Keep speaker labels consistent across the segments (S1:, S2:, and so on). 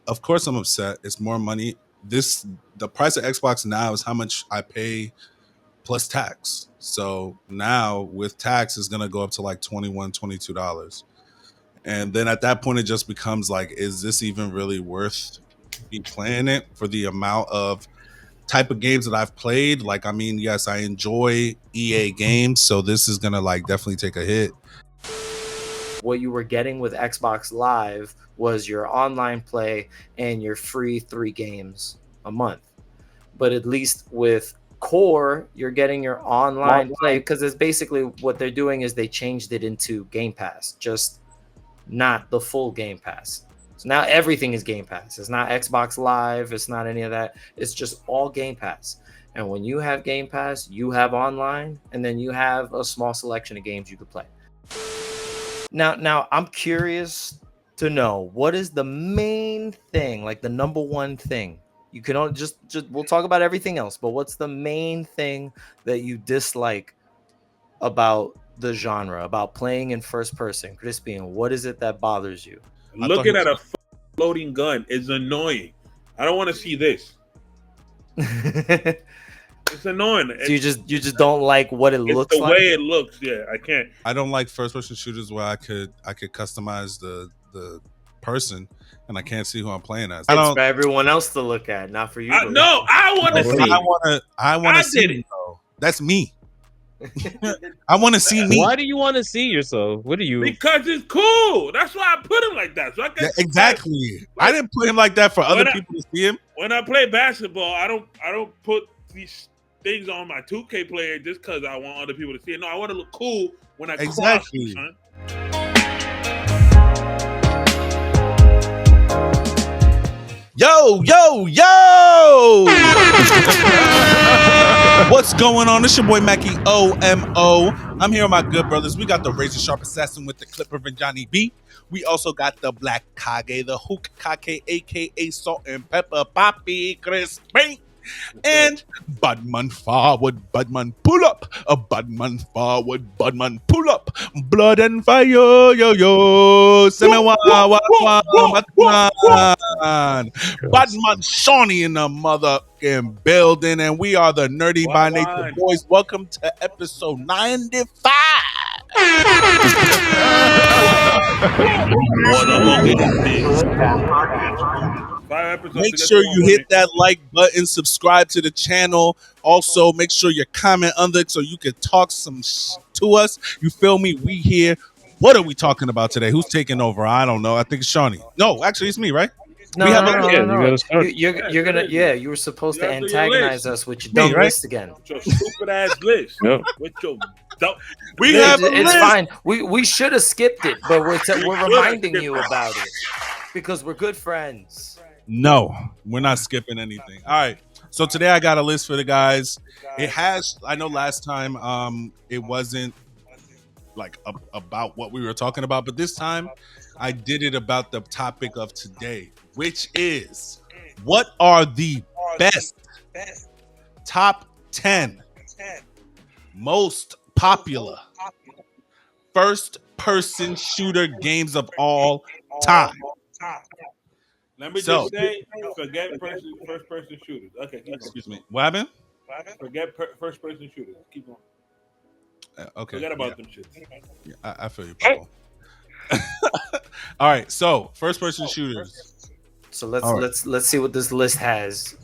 S1: of course I'm upset. It's more money. The price of Xbox now is how much I pay plus tax. So now with tax it's gonna go up to like $21, $22. And then at that point it just becomes like, is this even really worth me playing it for the amount of type of games that I've played? Like, I mean, yes, I enjoy EA games, so this is gonna like definitely take a hit.
S2: What you were getting with Xbox Live was your online play and your free 3 games a month. But at least with Core, you're getting your online play, because it's basically what they're doing is they changed it into Game Pass, just not the full Game Pass. So now everything is Game Pass. It's not Xbox Live. It's not any of that. It's just all Game Pass. And when you have Game Pass, you have online, and then you have a small selection of games you could play. Now I'm curious to know, what is the main thing, like the number one thing? You can only just we'll talk about everything else, but what's the main thing that you dislike about the genre, about playing in first person? Crispian, what is it that bothers you?
S3: Looking at a floating gun is annoying. I don't want to see this. It's annoying.
S2: So you just don't like what it looks
S3: like? It's the way it looks. Yeah, I can't.
S1: I don't like first person shooters where I could customize the person and I can't see who I'm playing as.
S2: It's for everyone else to look at, not for you.
S3: No, I want to see.
S1: I want to see it. Though. That's me. I want to see me.
S4: Why do you want to see yourself? What do you?
S3: Because it's cool. That's why I put him like that. So I can
S1: exactly. I didn't put him like that for other people to see him.
S3: When I play basketball, I don't put these things on my 2K player just because I want other people to see it. No, I want to look cool when I cross them, son.
S1: Yo! What's going on? It's your boy Mackie OMO. I'm here with my good brothers. We got the Razor Sharp Assassin with the Clipper and Johnny B. We also got the Black Kage, the Hook Kake, aka Salt and Pepper Poppy Crispy. And Budman forward, Budman pull up. A Budman forward, Budman pull up. Blood and fire, yo. Budman Shawnee in the motherfucking building. And we are the Nerdy by Nature Boys. Welcome to episode 95. Make sure you hit that like button, subscribe to the channel. Also, make sure you comment under so you can talk some to us. You feel me? We here. What are we talking about today? Who's taking over? I don't know. I think it's Shawnee. No, actually, it's me, right?
S2: No. You were supposed to antagonize us with your dumb list again.
S3: With your stupid ass list.
S4: Yep.
S3: With your
S2: it's fine. We should have skipped it, but we're reminding you about it because we're good friends.
S1: No, we're not skipping anything. All right. So today I got a list for the guys. I know last time it wasn't like about what we were talking about, but this time I did it about the topic of today, which is what are the best top 10 most popular first person shooter games of all time.
S3: Let me just say, forget first person shooters. Okay,
S1: excuse me. What happened?
S3: Forget first person shooters. Keep going.
S1: Okay.
S3: Forget about them shits.
S1: Yeah, I feel you, Papa. All right, so first person shooters.
S2: So let's see what this list has.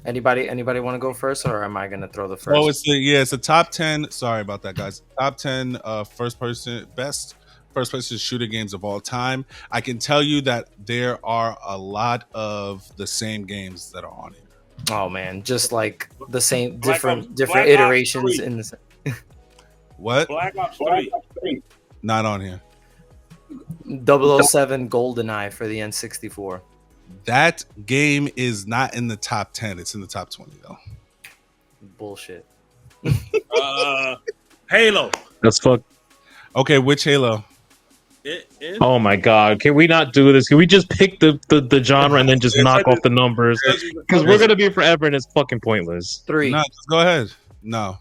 S2: Anybody want to go first, or am I going to throw the first?
S1: Oh, it's a top 10. Sorry about that, guys. Top 10 best first person shooter games of all time. I can tell you that there are a lot of the same games that are on here.
S2: Oh man, just like the same different iterations in the
S1: What?
S3: Black Ops 3.
S1: Not on here.
S2: 007 GoldenEye for the N64.
S1: That game is not in the top 10. It's in the top 20 though.
S2: Bullshit.
S3: Halo.
S4: That's fuck.
S1: Okay, which Halo?
S4: Oh my god! Can we not do this? Can we just pick the genre and then just knock off the numbers? Because we're gonna be forever and it's fucking pointless.
S2: 3.
S1: No, just go ahead. No.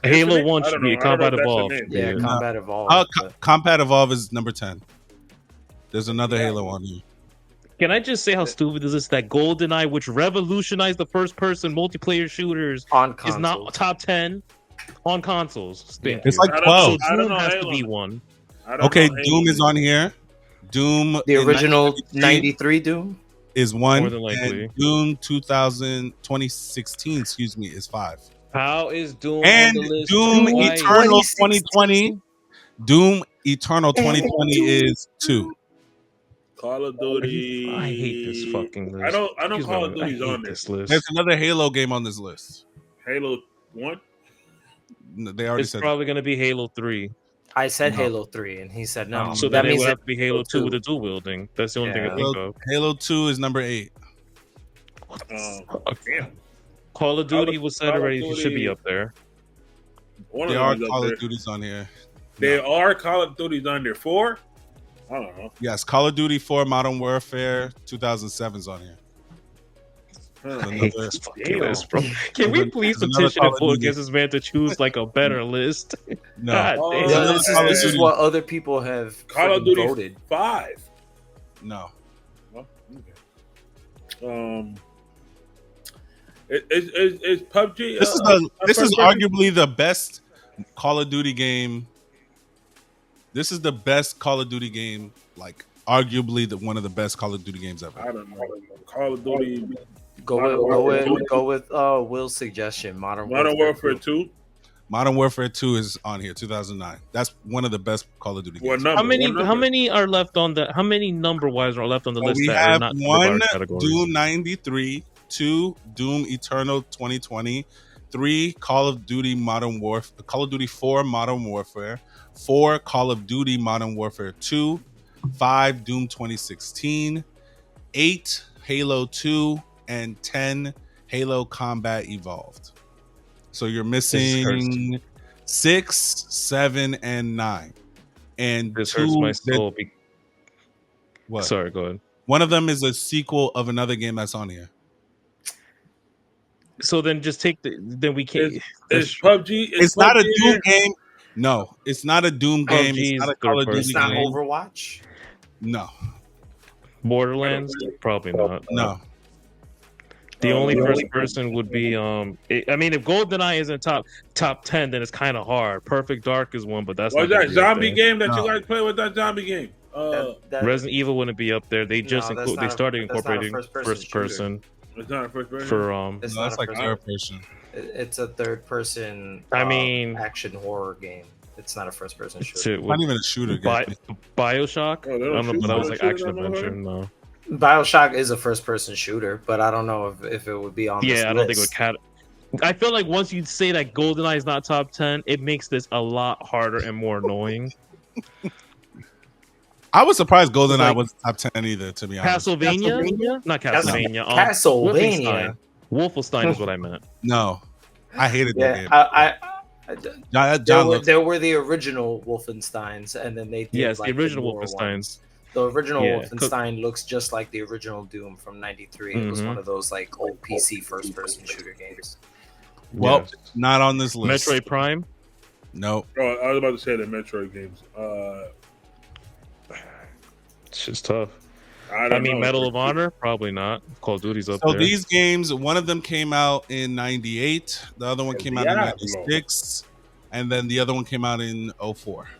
S4: Halo 1 should be Combat Evolved.
S2: Yeah, Combat Evolved.
S1: Combat Evolved is number 10. There's another Halo on here.
S4: Can I just say how stupid this is? That GoldenEye, which revolutionized the first-person multiplayer shooters,
S2: on
S4: is
S2: consoles.
S4: not top 10 on consoles. Thank
S1: It's
S4: you.
S1: like 12.
S4: So Doom has to be one.
S1: Okay, Doom is on here. Doom,
S2: The
S1: in
S2: original
S1: 1993
S2: 93 Doom.
S1: is one.
S4: More than likely.
S1: And Doom 2016, excuse me, is 5.
S4: How is Doom
S1: And
S4: on the list?
S1: Doom
S4: twice?
S1: Eternal 2020. Doom Eternal 2020 is 2.
S3: Call of Duty.
S4: I hate this fucking list.
S3: I don't
S4: Excuse
S3: Call
S4: me,
S3: of Duty's
S4: I hate
S3: on
S4: this
S3: this.
S4: list.
S1: There's another Halo game on this list.
S3: Halo 1.
S1: No, they already
S4: It's
S1: said
S4: probably going to be Halo 3.
S2: I said
S1: No.
S2: Halo 3, and he said no.
S4: So
S2: that
S4: then it
S2: means
S4: would
S2: it,
S4: have to be Halo 2 with
S2: two.
S4: the dual wielding. That's the only thing I
S2: Yeah.
S4: think of.
S1: Halo 2 is number 8.
S3: Damn.
S4: Call of Duty was said
S3: Call of
S4: already. It should be
S3: Duty-
S4: up there.
S3: One
S1: There
S3: of
S1: are
S3: them is
S1: Call
S3: up
S1: of
S3: there.
S1: Duties on here.
S3: There are Call of Duties on there. 4? I don't know.
S1: Yes, Call of Duty 4 Modern Warfare 2007 is on here.
S3: Huh.
S4: I hate
S1: Another-
S4: this fucking
S3: Damn.
S4: list, bro. Can we please
S1: There's another
S4: petition
S1: Call
S4: and
S1: of
S4: vote
S1: Duty.
S4: against this man to choose like a better list?
S1: No.
S4: God
S3: Oh,
S4: damn.
S2: Yeah,
S1: Another
S2: this
S1: Call of
S2: is
S1: Duty.
S2: what other people have
S3: Call of
S2: freaking
S3: Duty
S2: voted.
S3: 5.
S1: No.
S3: Well, okay. Is PUBG?
S1: This is arguably the best Call of Duty game. This is the best Call of Duty game, like arguably one of the best Call of Duty games ever.
S3: I don't know. Call of Duty.
S2: Go with Will's suggestion. Modern
S3: Warfare 2.
S1: Modern Warfare 2 is on here, 2009. That's one of the best Call of Duty
S3: What
S1: games.
S3: number?
S4: How many?
S3: What number?
S4: How many are left on the? How many number wise are left on the list
S1: We
S4: that are
S1: have
S4: not in
S1: one
S4: our categories?
S1: Doom 93, 2 Doom Eternal 2020, 3 Call of Duty Modern Warfare, Call of Duty 4 Modern Warfare, 4 Call of Duty Modern Warfare 2, 5 Doom 2016, 8 Halo 2, and 10 Halo Combat Evolved. So you're missing 6, 7, and 9. And
S4: This
S1: 2,
S4: hurts my soul.
S1: what?
S4: Sorry, go ahead.
S1: One of them is a sequel of another game that's on here.
S4: So then just take the. Then we can't.
S3: Is PUBG?
S1: It's not a Doom game. No, it's not a Doom game.
S4: PUBG
S1: It's not a
S4: is
S1: Call of
S4: third
S1: Duty
S2: It's not
S1: game.
S2: Overwatch.
S1: No,
S4: Borderlands? Probably not.
S1: no.
S4: The only first person would be I mean, if GoldenEye isn't top 10, then it's kind of hard. Perfect Dark is one, but that's
S3: What's
S4: not gonna
S3: that
S4: be up
S3: zombie
S4: there.
S3: game that
S1: No.
S3: you guys play with? That zombie game.
S4: Resident Evil wouldn't be up there. They just
S2: No, that's
S4: they
S2: not a-
S4: started
S2: that's not a
S4: incorporating
S2: first-person
S4: first person
S3: It's not a first person.
S4: for
S2: It's
S1: No,
S2: not
S1: that's
S2: a
S1: like
S2: first-
S1: third person.
S2: It's a third person.
S4: I mean-
S2: action horror game. It's not a first person shooter.
S4: to
S1: It's not even a shooter game.
S4: BioShock.
S3: Oh, they
S4: I
S3: don't
S4: don't know,
S3: shoot
S4: but that was like
S3: shooters
S4: action
S3: on Motherfucker?
S4: adventure. No.
S2: BioShock is a first person shooter, but I don't know if it would be on. this
S4: Yeah, I don't think it
S2: list.
S4: would I feel like once you say that GoldenEye is not top 10, it makes this a lot harder and more annoying.
S1: I was surprised GoldenEye
S4: Like-
S1: was top 10 either, to be honest.
S4: Castlevania? Not Castlevania.
S2: Castlevania.
S4: Wolfenstein is what I meant.
S1: No, I hated that
S2: Yeah,
S1: game.
S2: there
S1: John
S2: were the original Wolfensteins, and then they did
S4: Yes,
S2: like
S4: the original
S2: newer
S4: Wolfensteins.
S2: ones. The original
S4: Yeah.
S2: Wolfenstein looks just like the original Doom from '93. It was
S4: Mhm.
S2: one of those like old PC first person shooter games.
S1: Well,
S4: Yes.
S1: not on this list.
S4: Metroid Prime.
S1: No.
S3: Oh, I was about to say the Metroid games.
S4: It's just tough.
S3: I don't
S4: I mean,
S3: know.
S4: Medal of Honor, probably not. Call of Duty's up
S1: So
S4: there.
S1: these games, one of them came out in 98, the other one came out in
S3: Diablo.
S1: 96, and then the other one came out in 04.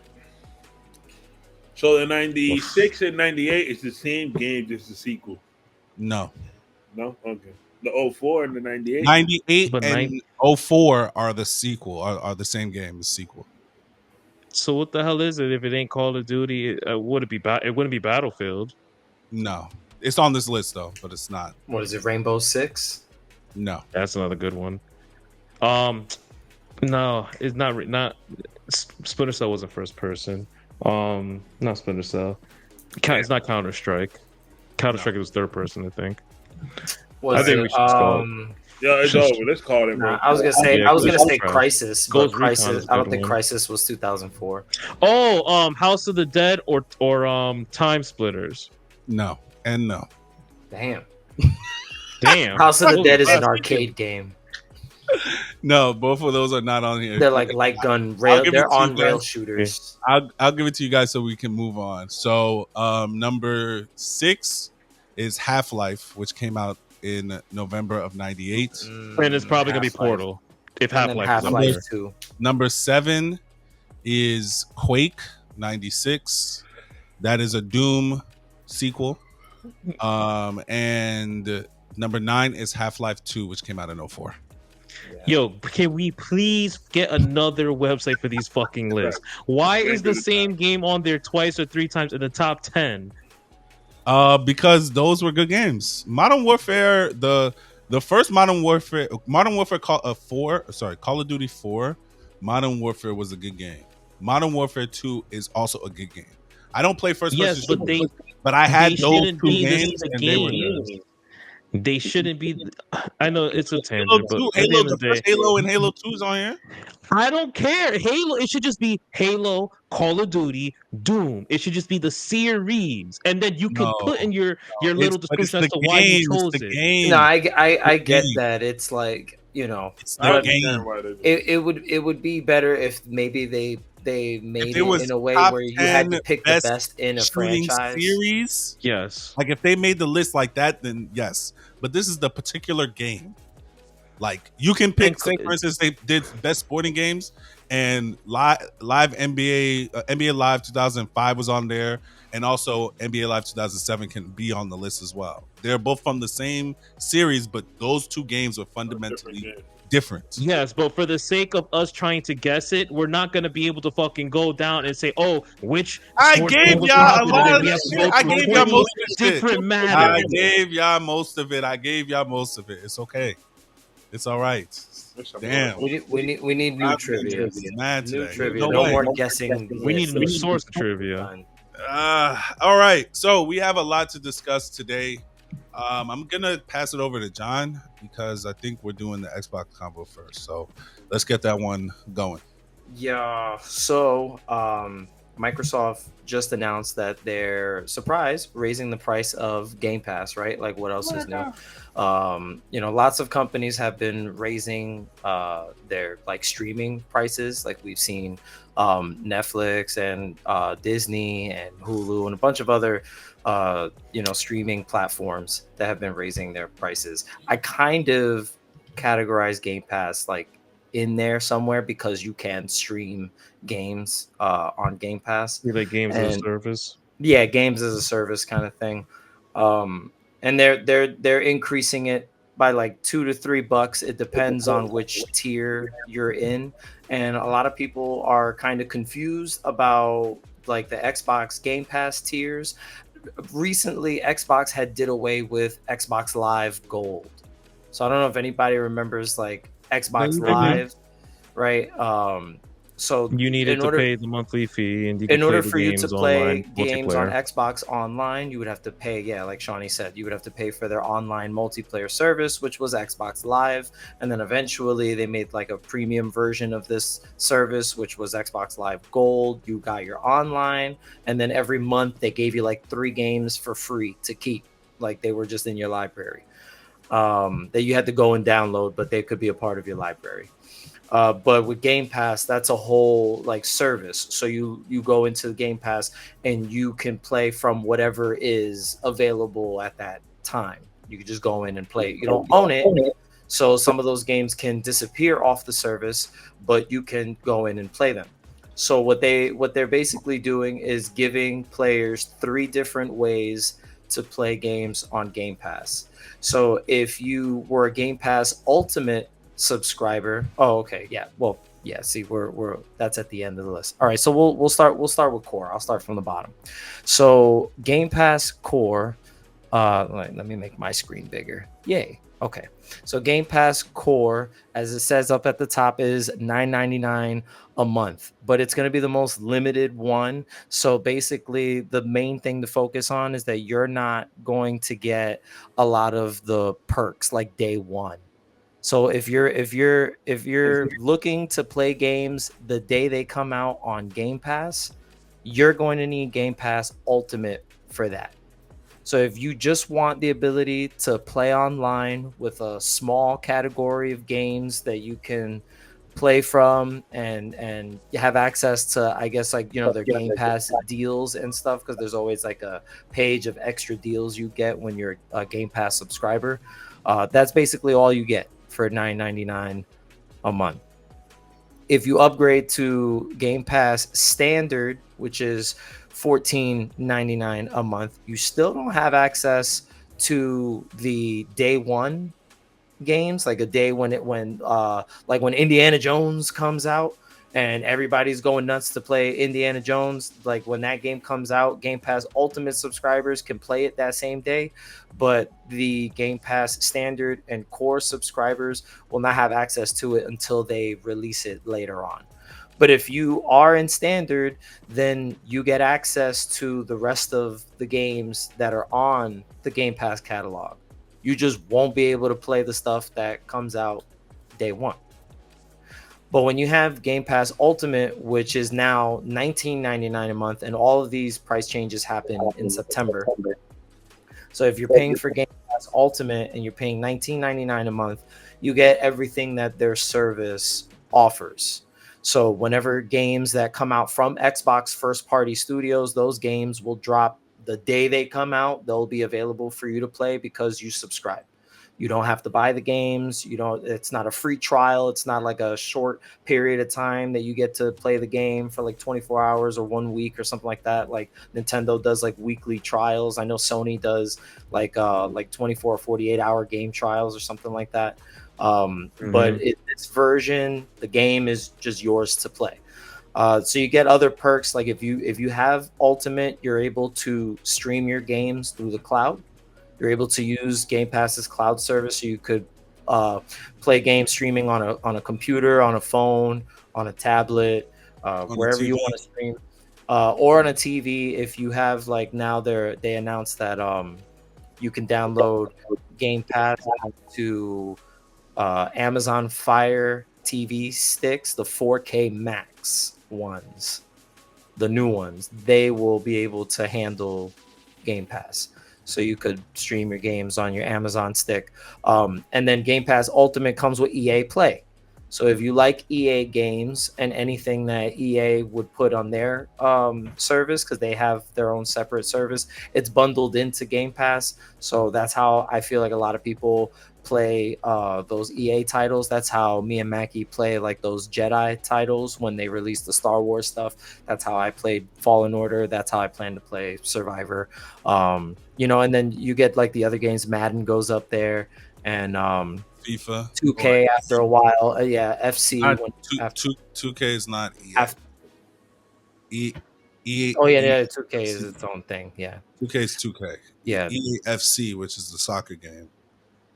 S3: So the 96 and 98 is the same game, just a sequel.
S1: No.
S3: No, okay. The 04 and the 98.
S1: 98
S4: But
S1: and 04 are the sequel, are the same game, the sequel.
S4: So what the hell is it if it ain't Call of Duty? Would it be? It wouldn't be Battlefield.
S1: No. It's on this list though, but it's not.
S2: What is it? Rainbow Six?
S1: No.
S4: That's another good one. No, it's not. Not Splinter Cell wasn't first person. Not Splinter Cell. It's not Counter Strike. Counter Strike was third person, I think.
S2: Was
S4: I think
S2: it,
S4: we should call it.
S3: Yeah, it's over. Let's call it.
S2: Nah,
S3: bro.
S2: I was gonna say
S4: Yeah,
S2: say
S4: Ghost Recon.
S2: Crisis, but
S4: Ghost Recon
S2: Crisis.
S4: is a
S2: I don't
S4: good
S2: think
S4: one.
S2: Crisis was 2004.
S4: Oh, House of the Dead or Time Splitters.
S1: No. And no.
S2: Damn,
S4: Damn.
S2: House of the
S4: Those
S2: Dead
S4: are
S2: is an
S4: bad.
S2: arcade game.
S1: No, both of those are not on here.
S2: They're like light gun rail.
S1: give it
S2: They're
S1: to you
S2: on rail
S1: guys.
S2: shooters.
S1: I'll give it to you guys so we can move on. So number 6 is Half-Life, which came out in November of '98.
S4: And it's probably gonna be
S2: Half-Life.
S4: Portal if
S2: And then
S4: Half-Life is up
S2: Half-Life
S4: there.
S2: 2.
S1: Number 7 is Quake '96. That is a Doom sequel. And number 9 is Half-Life 2, which came out in '04.
S4: Yo, can we please get another website for these fucking lists? Why is the same game on there twice or 3 times in the top 10?
S1: Because those were good games. Modern Warfare, the first Modern Warfare Call of Duty 4, Modern Warfare was a good game. Modern Warfare 2 is also a good game. I don't play first person
S4: Yes, but
S1: shooters, but I had
S4: they
S1: those
S4: shouldn't
S1: 2
S4: be
S1: games
S4: the
S1: and they were
S4: games.
S1: good.
S4: They shouldn't be. I know it's a
S1: Halo
S4: tangent, but
S1: 2,
S4: at the
S1: Halo,
S4: end
S1: the
S4: of the
S1: first
S4: day,
S1: Halo and Halo 2's on here.
S4: I don't care. Halo, it should just be Halo, Call of Duty, Doom. It should just be the series, and then you can put in your little
S1: But it's
S4: description
S1: the
S4: as to why you
S1: game.
S4: chose
S1: It's the
S4: it.
S1: game.
S2: No, I get
S1: game.
S2: that. It's like, you know,
S1: It's
S3: I
S1: the
S2: but
S1: game.
S3: understand why they do it.
S2: it would be better if maybe they made
S1: it was
S2: it in a way
S1: top
S2: where you had to
S1: 10
S2: pick the
S1: best
S2: best in a
S1: Shooting
S2: franchise.
S1: series.
S4: Yes.
S1: Like if they made the list like that, then yes. But this is the particular game. Like you can pick, say for instance, they did best sporting games, and live NBA NBA Live 2005 was on there, and also NBA Live 2007 can be on the list as well. They're both from the same series, but those 2 games are fundamentally different.
S4: Yes, but for the sake of us trying to guess it, we're not going to be able to fucking go down and say, "Oh, which."
S1: I
S4: sports
S1: gave
S4: game was
S1: y'all a
S4: popular?"
S1: lot
S4: Then
S1: of
S4: we
S1: this
S4: have to
S1: shit.
S4: go
S1: I
S4: through
S1: gave y'all
S4: 20
S1: most of this
S4: different
S1: shit.
S4: matters.
S1: I gave y'all most of it. I gave y'all most of it. It's okay. It's all right. Damn.
S2: We need new
S1: I'm
S2: trivia.
S1: mad
S2: New
S1: today.
S2: trivia.
S1: No
S2: No
S1: way.
S2: more guessing.
S4: We need a new
S2: lists.
S4: source of trivia.
S1: All right. So we have a lot to discuss today. I'm gonna pass it over to John because I think we're doing the Xbox combo first. So let's get that one going.
S2: Yeah. So, Microsoft just announced that they're raising the price of Game Pass. Right? Like, what else is new? Lots of companies have been raising their like streaming prices. Like we've seen Netflix and Disney and Hulu and a bunch of other streaming platforms that have been raising their prices. I kind of categorize Game Pass like in there somewhere because you can stream games on Game Pass.
S4: Like games as a service.
S2: Yeah, games as a service kind of thing. And they're increasing it by like $2 to $3. It depends on which tier you're in, and a lot of people are kind of confused about like the Xbox Game Pass tiers. Recently, Xbox had did away with Xbox Live Gold, so I don't know if anybody remembers like Xbox Live, right? So
S4: you needed to pay the monthly fee, and
S2: in order for you to play games on Xbox Online, you would have to pay, like Shawnee said, you would have to pay for their online multiplayer service, which was Xbox Live. And then eventually they made like a premium version of this service, which was Xbox Live Gold. You got your online, and then every month they gave you like 3 games for free to keep, like they were just in your library, that you had to go and download, but they could be a part of your library. But with Game Pass, that's a whole like service. So you go into the Game Pass and you can play from whatever is available at that time. You can just go in and play. You don't own it. So some of those games can disappear off the service, but you can go in and play them. So what they're basically doing is giving players 3 different ways to play games on Game Pass. So if you were a Game Pass Ultimate subscriber, see, we're that's at the end of the list. All right, so we'll start with Core. I'll start from the bottom. So Game Pass Core, let me make my screen bigger. Yay. Okay, so Game Pass Core, as it says up at the top, is $9.99 a month, but it's going to be the most limited one. So basically the main thing to focus on is that you're not going to get a lot of the perks like day one. So if you're looking to play games the day they come out on Game Pass, you're going to need Game Pass Ultimate for that. So if you just want the ability to play online with a small category of games that you can play from and have access to, I guess, like, their Game Pass deals and stuff, because there's always like a page of extra deals you get when you're a Game Pass subscriber. That's basically all you get for $9.99 a month. If you upgrade to Game Pass Standard, which is $14.99 a month, you still don't have access to the day one games, like a day when like when Indiana Jones comes out and everybody's going nuts to play Indiana Jones. Like when that game comes out, Game Pass Ultimate subscribers can play it that same day, but the Game Pass Standard and Core subscribers will not have access to it until they release it later on. But if you are in Standard, then you get access to the rest of the games that are on the Game Pass catalog. You just won't be able to play the stuff that comes out day one. But when you have Game Pass Ultimate, which is now $19.99 a month, and all of these price changes happen in September. So if you're paying for Game Pass Ultimate and you're paying $19.99 a month, you get everything that their service offers. So whenever games that come out from Xbox first party studios, those games will drop the day they come out. They'll be available for you to play because you subscribe. You don't have to buy the games. It's not a free trial. It's not like a short period of time that you get to play the game for like 24 hours or 1 week or something like that. Like Nintendo does like weekly trials. I know Sony does like 24 or 48 hour game trials or something like that. But this version, the game is just yours to play. So you get other perks, like if you have Ultimate, you're able to stream your games through the cloud. You're able to use Game Pass's cloud service, so you could play game streaming on a computer, on a phone, on a tablet, wherever you want to stream, or on a TV. If you have like now they announced that you can download Game Pass to Amazon Fire TV sticks, the 4K Max ones, the new ones. They will be able to handle Game Pass, so you could stream your games on your Amazon stick. And then Game Pass Ultimate comes with EA Play. So if you like EA games and anything that EA would put on their service, because they have their own separate service, it's bundled into Game Pass. So that's how I feel like a lot of people play those EA titles. That's how me and Mackie play like those Jedi titles when they released the Star Wars stuff. That's how I played Fallen Order. That's how I plan to play Survivor. And then you get like the other games. Madden goes up there, and
S1: FIFA,
S2: 2K after a while. FC.
S1: 2K is not EA. EA.
S2: Oh yeah, 2K is its own thing. Yeah,
S1: 2K is 2K.
S2: Yeah,
S1: EAFC, which is the soccer game,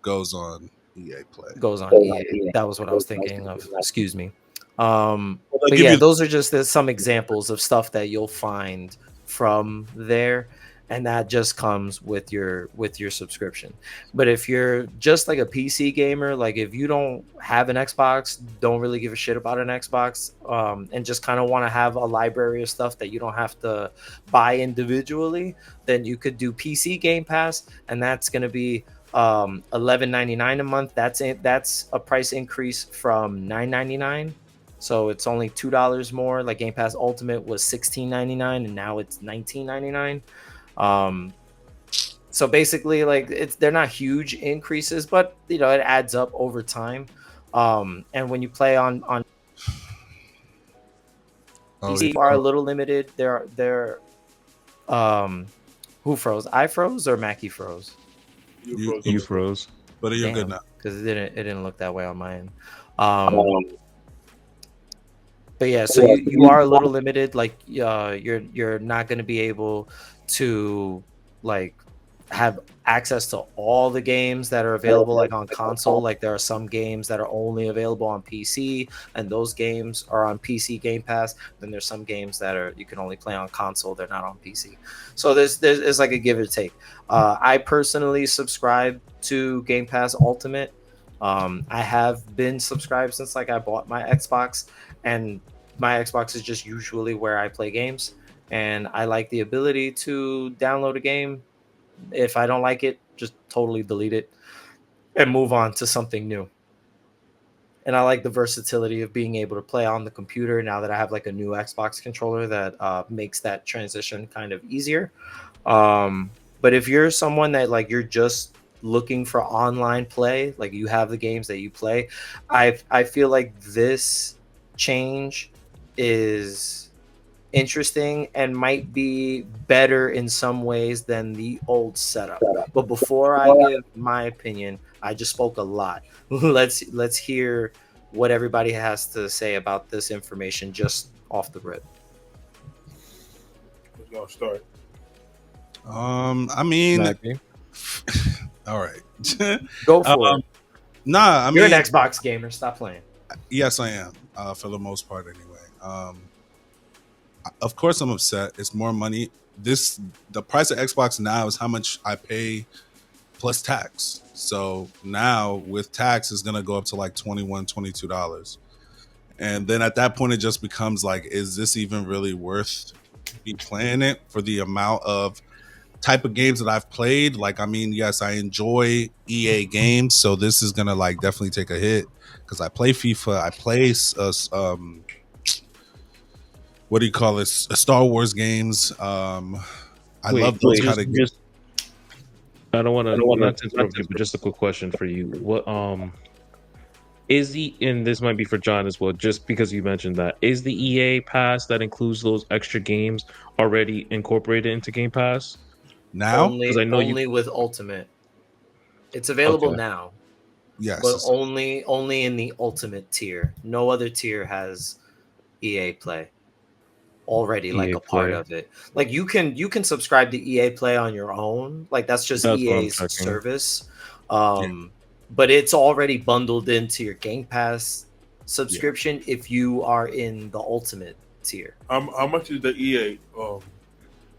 S1: goes on EA Play.
S2: Goes on EA. That was what I was thinking of. Excuse me. But yeah, those are just some examples of stuff that you'll find from there, and that just comes with your subscription. But if you're just like a PC gamer, like if you don't have an Xbox, don't really give a shit about an Xbox, and just kind of want to have a library of stuff that you don't have to buy individually, then you could do PC Game Pass, and that's going to be $11.99 a month. That's a price increase from $9.99. So it's only $2 more. Like Game Pass Ultimate was $16.99 and now it's $19.99. So basically, like they're not huge increases, but it adds up over time. And when you play on PC, you are a little limited. They're who froze? I froze or Mackie froze?
S4: You froze.
S1: But you're good now.
S2: Because it didn't look that way on my end. But yeah, so you are a little limited. Like you're not going to be able to like have access to all the games that are available like on console. Like there are some games that are only available on PC, and those games are on PC Game Pass. Then there's some games that you can only play on console. They're not on PC. So there's like a give or take. I personally subscribe to Game Pass Ultimate. I have been subscribed since like I bought my Xbox, and my Xbox is just usually where I play games, and I like the ability to download a game. If I don't like it, just totally delete it and move on to something new. and I like the versatility of being able to play on the computer now that I have like a new Xbox controller that makes that transition kind of easier. But if you're someone that like you're just looking for online play, like you have the games that you play, I feel like this change is interesting and might be better in some ways than the old setup. But before I give my opinion, I just spoke a lot. Let's hear what everybody has to say about this information just off the rip.
S3: We're gonna start.
S1: I mean,
S4: Maggie?
S1: all right.
S2: Go for it.
S1: Nah, I
S2: You're
S1: mean,
S2: an Xbox gamer. Stop playing.
S1: yes, I am. For the most part, anyway. Of course, I'm upset. It's more money. The price of Xbox now is how much I pay plus tax. So now with tax, it's gonna go up to like $21, $22. And then at that point, it just becomes like, is this even really worth me playing it for the amount of type of games that I've played? Like, I mean, yes, I enjoy EA games, so this is gonna like definitely take a hit because I play FIFA, I play what do you call it? Star Wars games. I love those kind of games.
S4: I don't want to interrupt you, but just a quick question for you. What is and this might be for John as well, just because you mentioned that, is the EA Pass that includes those extra games already incorporated into Game Pass?
S1: Now?
S2: Only with Ultimate. It's available now.
S1: Yes.
S2: But only in the Ultimate tier. No other tier has EA Play already, like a part of it. Like you can subscribe to EA Play on your own. Like that's just EA's service. But it's already bundled into your Game Pass subscription if you are in the Ultimate tier.
S3: How much is the EA?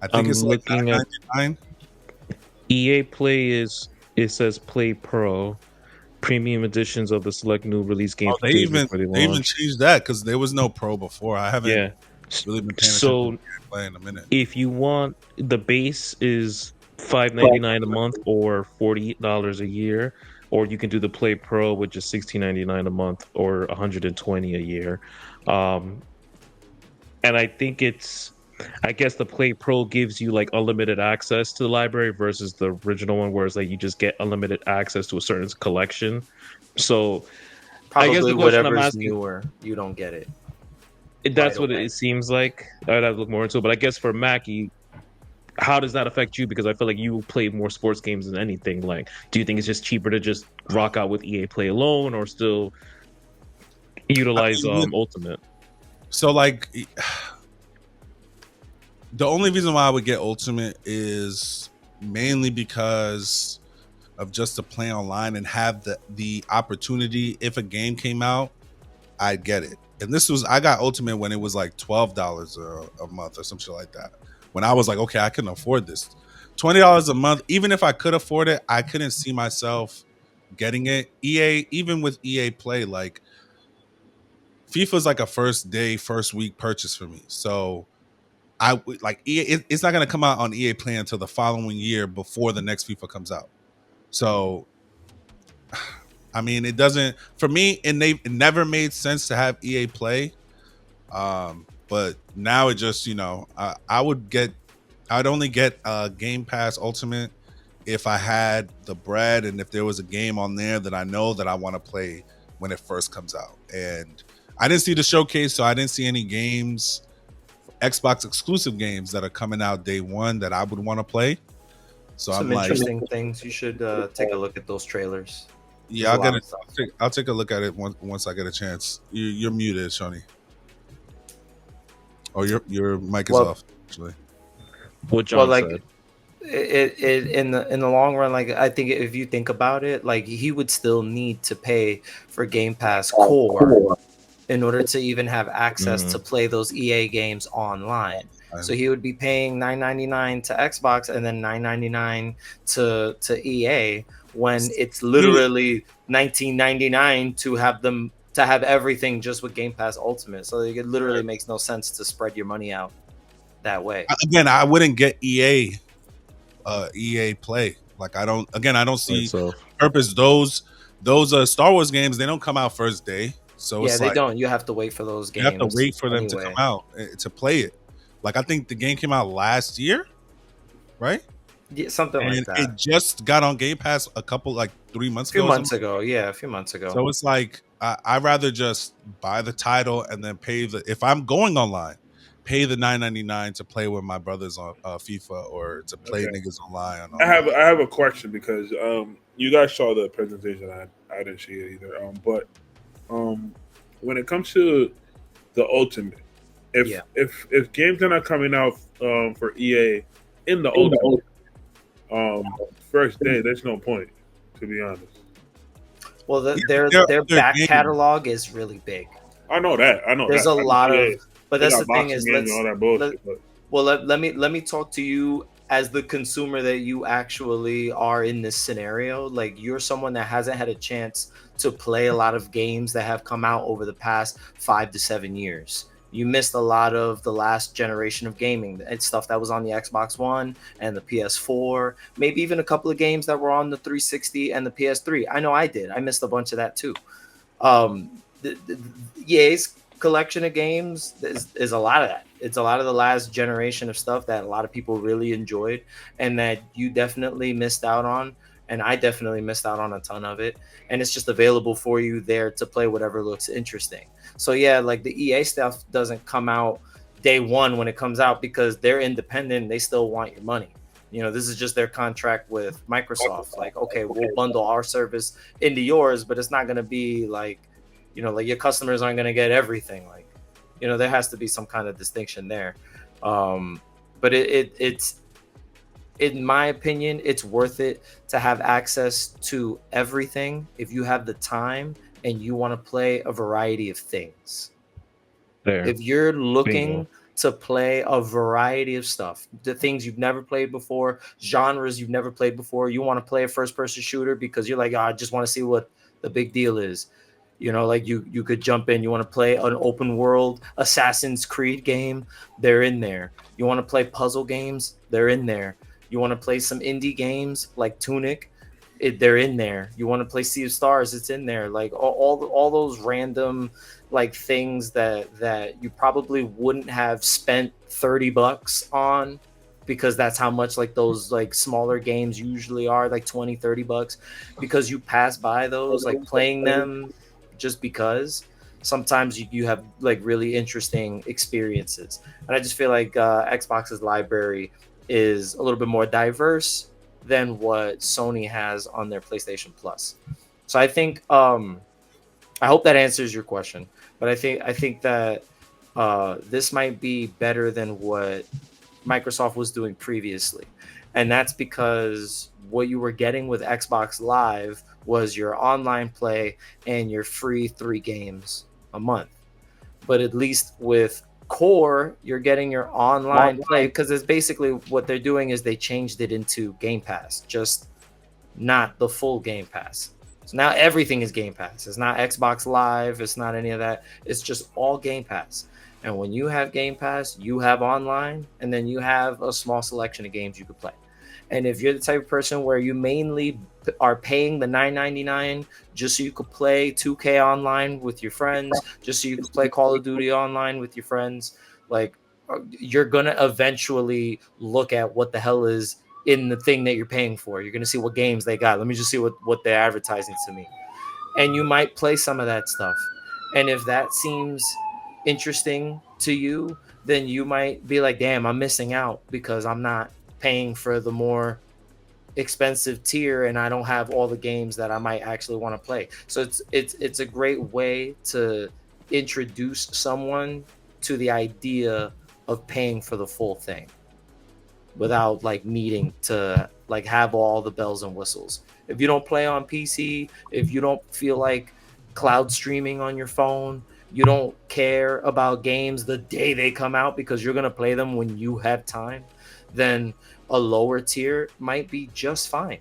S1: I think it's like $9.99.
S4: EA Play it says Play Pro, premium editions of the select new release games.
S1: They even changed that because there was no Pro before. I haven't really been paying attention to Play in a minute.
S4: If you want, the base is $5.99 a month or $48 a year, or you can do the Play Pro, which is $16.99 a month or $120 a year. And I think I guess the Play Pro gives you like unlimited access to the library versus the original one, where it's like you just get unlimited access to a certain collection. So
S2: probably
S4: I guess the question I'm asking,
S2: newer, you don't get it.
S4: That's what it seems like. I'd have to look more into it. But I guess for Mackie, how does that affect you? Because I feel like you play more sports games than anything. Like, do you think it's just cheaper to just rock out with EA Play alone, or still utilize Ultimate?
S1: So, like, the only reason why I would get Ultimate is mainly because of just to play online and have the opportunity. If a game came out, I'd get it. And I got Ultimate when it was like $12 a month or some shit like that. When I was like, okay, I can afford this. $20 a month, even if I could afford it, I couldn't see myself getting it. Even with EA Play, like FIFA's like a first week purchase for me. So I like EA, it's not gonna come out on EA Play until the following year before the next FIFA comes out. So I mean, it doesn't, for me, it never made sense to have EA Play. But now it just, I'd only get Game Pass Ultimate if I had the bread and if there was a game on there that I know that I want to play when it first comes out. And I didn't see the showcase, so I didn't see any games, Xbox exclusive games that are coming out day one that I would want to play. So
S2: some interesting things. You should take a look at those trailers.
S1: Yeah, I'll take a look at it once I get a chance. You're muted, Shoni. Oh, your mic is off. Actually,
S4: what John said.
S2: It in the long run, like I think if you think about it, like he would still need to pay for Game Pass Core in order to even have access to play those EA games online. So he would be paying $9.99 to Xbox and then $9.99 to EA. When it's literally $19.99 to have everything just with Game Pass Ultimate. So it literally makes no sense to spread your money out that way.
S1: Again, I wouldn't get EA Play. Like I don't see purpose. those Star Wars games, they don't come out first day, so
S2: Yeah,
S1: it's
S2: they
S1: like
S2: don't. You have to wait for those
S1: you have to
S2: games
S1: wait for them to come
S2: anyway.
S1: out to play it. Like I think the game came out last year, right?
S2: Yeah, something like
S1: And
S2: that.
S1: it just got on Game Pass a couple, like 3 months
S2: A few
S1: ago.
S2: months ago. Yeah, a few months ago.
S1: So it's like I'd rather just buy the title and then pay if I'm going online, pay the $9.99 to play with my brothers on FIFA or to play
S3: Okay.
S1: niggas online.
S3: I have a question because you guys saw the presentation. I didn't see it either. But when it comes to the Ultimate, if games are not coming out for EA in the Ultimate first day, there's no point, to be honest.
S2: Well,
S1: They're
S2: their
S1: other
S2: back
S1: games.
S2: catalog is really big.
S3: I know that.
S2: There's a lot of, but that's the thing is,
S3: games and all that bullshit.
S2: let me talk to you as the consumer that you actually are in this scenario. Like, you're someone that hasn't had a chance to play a lot of games that have come out over the past 5 to 7 years. You missed a lot of the last generation of gaming. It's stuff that was on the Xbox One and the PS4, maybe even a couple of games that were on the 360 and the PS3. I know I did. I missed a bunch of that too. The EA's collection of games is a lot of that. It's a lot of the last generation of stuff that a lot of people really enjoyed and that you definitely missed out on. And I definitely missed out on a ton of it. And it's just available for you there to play whatever looks interesting. So yeah, like the EA stuff doesn't come out day one when it comes out because they're independent. They still want your money. You know, this is just their contract with Microsoft. Like, okay, we'll bundle our service into yours, but it's not going to be like, you know, like your customers aren't going to get everything. Like, you know, there has to be some kind of distinction there. But it's, in my opinion, it's worth it to have access to everything if you have the time and you want to play a variety of things.
S4: There.
S2: If you're looking
S4: Bingo.
S2: to play a variety of stuff, the things you've never played before, genres you've never played before, you want to play a first-person shooter because you're like, oh, I just want to see what the big deal is. You know, like you could jump in. You want to play an open world Assassin's Creed game, they're in there. You want to play puzzle games, they're in there. You want to play some indie games like Tunic, they're in there. You want to play Sea of Stars, it's in there. Like all those random like things that you probably wouldn't have spent $30 on because that's how much like those like smaller games usually are, like $20-30, because you pass by those, like playing them just because sometimes you have like really interesting experiences. And I just feel like Xbox's library is a little bit more diverse than what Sony has on their PlayStation Plus. So I think I hope that answers your question. But I think that this might be better than what Microsoft was doing previously. And that's because what you were getting with Xbox Live was your online play and your free 3 games a month. But at least with Core, you're getting your online play, because it's basically what they're doing is they changed it into Game Pass, just not the full Game Pass. So now everything is Game Pass. It's not Xbox Live. It's not any of that. It's just all Game Pass. And when you have Game Pass, you have online, and then you have a small selection of games you could play. And if you're the type of person where you mainly are paying the $9.99 just so you could play 2K online with your friends, just so you could play Call of Duty online with your friends, like, you're gonna eventually look at what the hell is in the thing that you're paying for. You're gonna see what games they got. Let me just see what they're advertising to me. And you might play some of that stuff. And if that seems interesting to you, then you might be like, damn, I'm missing out because I'm not paying for the more expensive tier and I don't have all the games that I might actually want to play. So it's a great way to introduce someone to the idea of paying for the full thing without like needing to like have all the bells and whistles. If you don't play on PC, if you don't feel like cloud streaming on your phone, you don't care about games the day they come out because you're going to play them when you have time, then a lower tier might be just fine.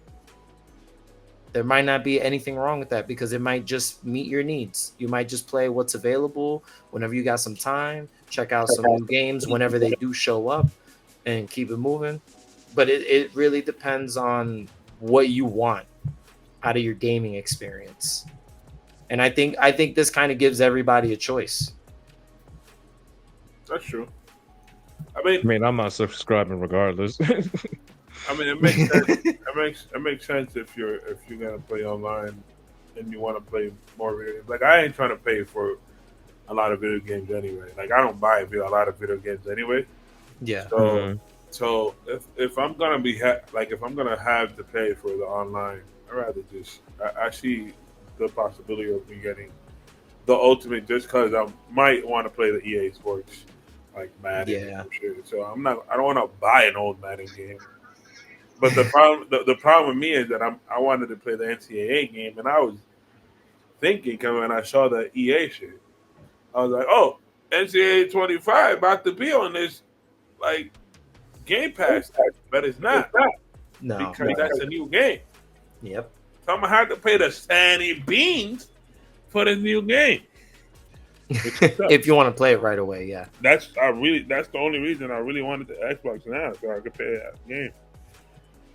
S2: There might not be anything wrong with that because it might just meet your needs. You might just play what's available whenever you got some time, check out some new games whenever they do show up, and keep it moving. But it really depends on what you want. out of your gaming experience. And I think this kind of gives everybody a choice.
S3: That's true. I
S4: mean, I'm not subscribing regardless.
S3: I mean, it makes sense. It makes sense if you're gonna play online and you want to play more video games. Like, I ain't trying to pay for a lot of video games anyway. Like, I don't buy a lot of video games anyway.
S2: Yeah.
S3: So if I'm gonna be if I'm gonna have to pay for the online, I rather just I see the possibility of me getting the Ultimate just because I might want to play the EA Sports like Madden and shit. So I don't want to buy an old Madden game. But the problem with me is that I wanted to play the NCAA game, and I was thinking when I saw the EA shit, I was like, oh, NCAA 25 about to be on this like Game Pass, but it's not.
S2: No,
S3: because that's a new game.
S2: Yep.
S3: So I'm gonna have to pay the Sandy Beans for this new game.
S2: If you want to play it right away, yeah.
S3: That's the only reason I really wanted the Xbox now, so I could play that game.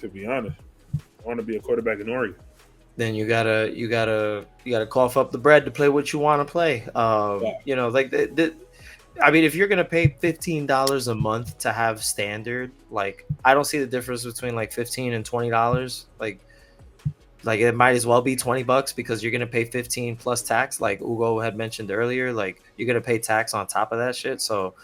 S3: To be honest, I want to be a quarterback in Oregon.
S2: Then you gotta cough up the bread to play what you want to play. You know, like I mean, if you're gonna pay $15 a month to have standard, like I don't see the difference between like $15 and $20. Like it might as well be $20 because you're gonna pay 15 plus tax, like Ugo had mentioned earlier. Like you're gonna pay tax on top of that shit. So,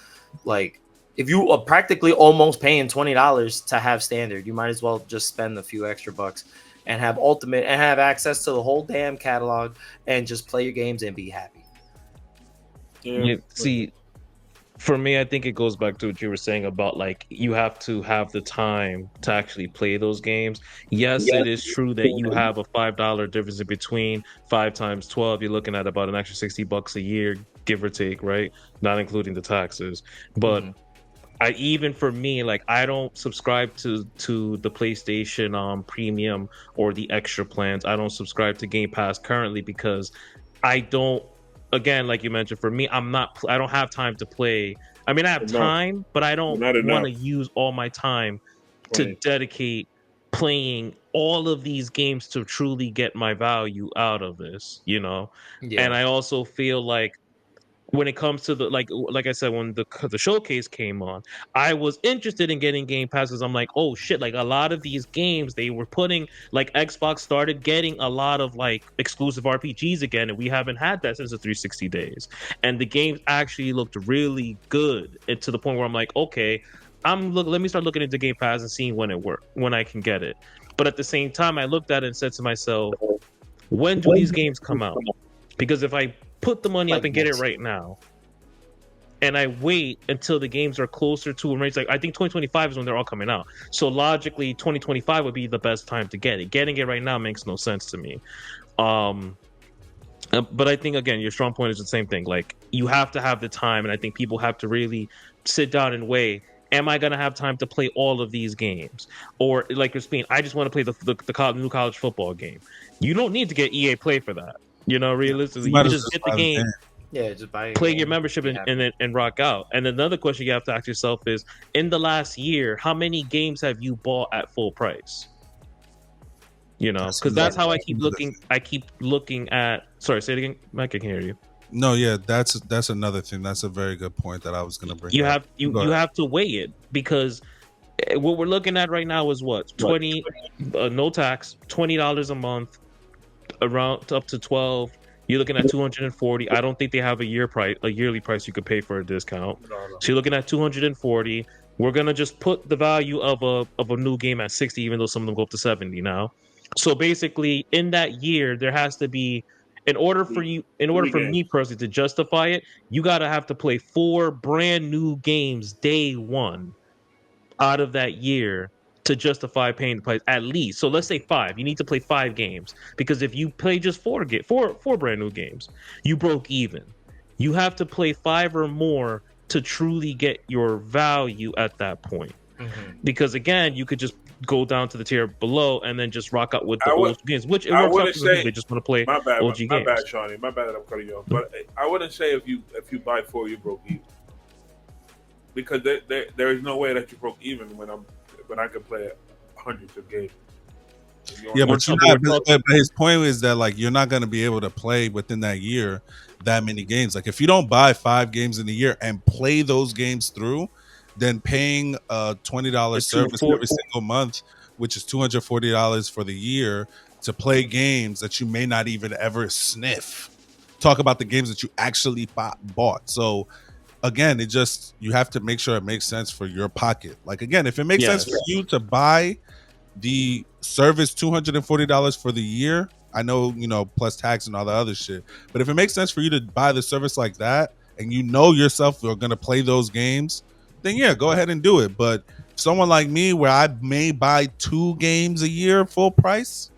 S2: like, if you are practically almost paying $20 to have standard, you might as well just spend a few extra bucks and have Ultimate and have access to the whole damn catalog and just play your games and be happy.
S4: Yeah. See, for me, I think it goes back to what you were saying about like you have to have the time to actually play those games. Yes, it is true that you have a $5 difference in between 5 times 12. You're looking at about an extra $60 a year, give or take, right? Not including the taxes. But even for me, like I don't subscribe to the PlayStation Premium or the extra plans. I don't subscribe to Game Pass currently because I don't. Again, like you mentioned, for me, I don't have time to play. I mean, I have time, but I don't want to use all my time to dedicate playing all of these games to truly get my value out of this, you know? Yeah. And I also feel like when it comes to the like I said, when the showcase came on, I was interested in getting Game Pass because I'm like, oh shit, like a lot of these games they were putting, like Xbox started getting a lot of like exclusive RPGs again, and we haven't had that since the 360 days. And the games actually looked really good, and to the point where I'm like, okay, let me start looking into Game Pass and seeing when I can get it. But at the same time, I looked at it and said to myself, when do these games come out? Because if I put the money up and get it right now, and I wait until the games are closer to a range, like I think 2025 is when they're all coming out. So logically, 2025 would be the best time to get it. Getting it right now makes no sense to me. But I think again, your strong point is the same thing. Like you have to have the time, and I think people have to really sit down and weigh. Am I going to have time to play all of these games? Or like you're saying, I just want to play the new college football game. You don't need to get EA Play for that. You know, realistically, you just get the game.
S2: Yeah, just buy
S4: play your membership and rock out. And another question you have to ask yourself is: in the last year, how many games have you bought at full price? You know, because that's how I keep looking. I keep looking at. Sorry, say it again, Mike. I can hear you.
S1: No, yeah, that's another thing. That's a very good point that I was going to bring.
S4: You have to weigh it because what we're looking at right now is what 20 no tax, $20 a month. Around up to 12, you're looking at 240. I don't think they have a yearly price you could pay for a discount. No. So you're looking at 240. We're gonna just put the value of a new game at 60, even though some of them go up to 70 now. So basically, in that year, there has to be, in order for me personally to justify it, you gotta have to play 4 brand new games day one out of that year to justify paying the price at least. So let's say 5. You need to play 5 games because if you play just 4 brand new games, you broke even. You have to play 5 or more to truly get your value at that point. Because again, you could just go down to the tier below and then just rock out with the old games, which it works out because they just want to play OG games.
S3: My bad, Shawnee. My bad that I'm cutting you off. But I wouldn't say if you buy 4, you broke even. Because there is no way that you broke even when I can play hundreds of games.
S1: Yeah,
S4: We're
S1: but you're
S4: talking-
S1: not.
S4: we're talking-
S1: But his point is that like you're not going to be able to play within that year that many games. Like if you don't buy 5 games in a year and play those games through, then paying a $20 service every single month, which is $240 for the year, to play games that you may not even ever sniff. Talk about the games that you actually bought. So again, you have to make sure it makes sense for your pocket. Like again, if it makes sense for you to buy the service $240 for the year, I know, plus tax and all the other shit, but if it makes sense for you to buy the service like that and you know yourself you're going to play those games, then yeah, go ahead and do it. But someone like me where I may buy 2 games a year full price,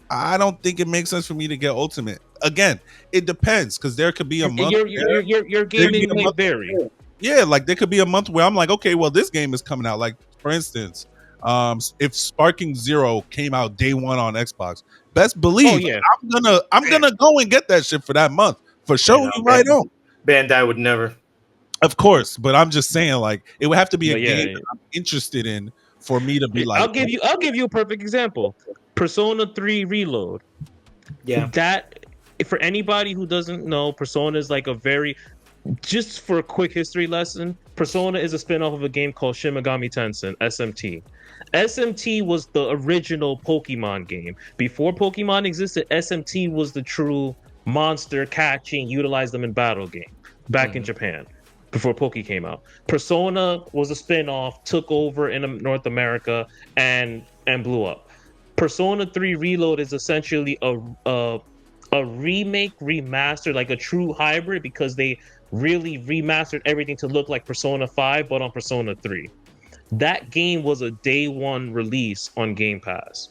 S1: I don't think it makes sense for me to get Ultimate. Again, it depends, because there could be a month
S4: your gaming might vary.
S1: Yeah, like there could be a month where I'm like, okay, well, this game is coming out. Like, for instance, if Sparking Zero came out day one on Xbox, best believe I'm gonna go and get that shit for that month for sure. You right on.
S2: Bandai would never.
S1: Of course, but I'm just saying, like, it would have to be a game that I'm interested in for me to be like.
S4: I'll give you a perfect example. Persona 3 Reload.
S2: Yeah.
S4: That, for anybody who doesn't know, Persona is like a very, just for a quick history lesson, Persona is a spin-off of a game called Shin Megami Tensei, SMT. SMT was the original Pokemon game. Before Pokemon existed, SMT was the true monster catching, utilize them in battle game back in Japan before Poke came out. Persona was a spin-off, took over in North America and blew up. Persona 3 Reload is essentially a remake, remaster, like a true hybrid, because they really remastered everything to look like Persona 5, but on Persona 3. That game was a day one release on Game Pass.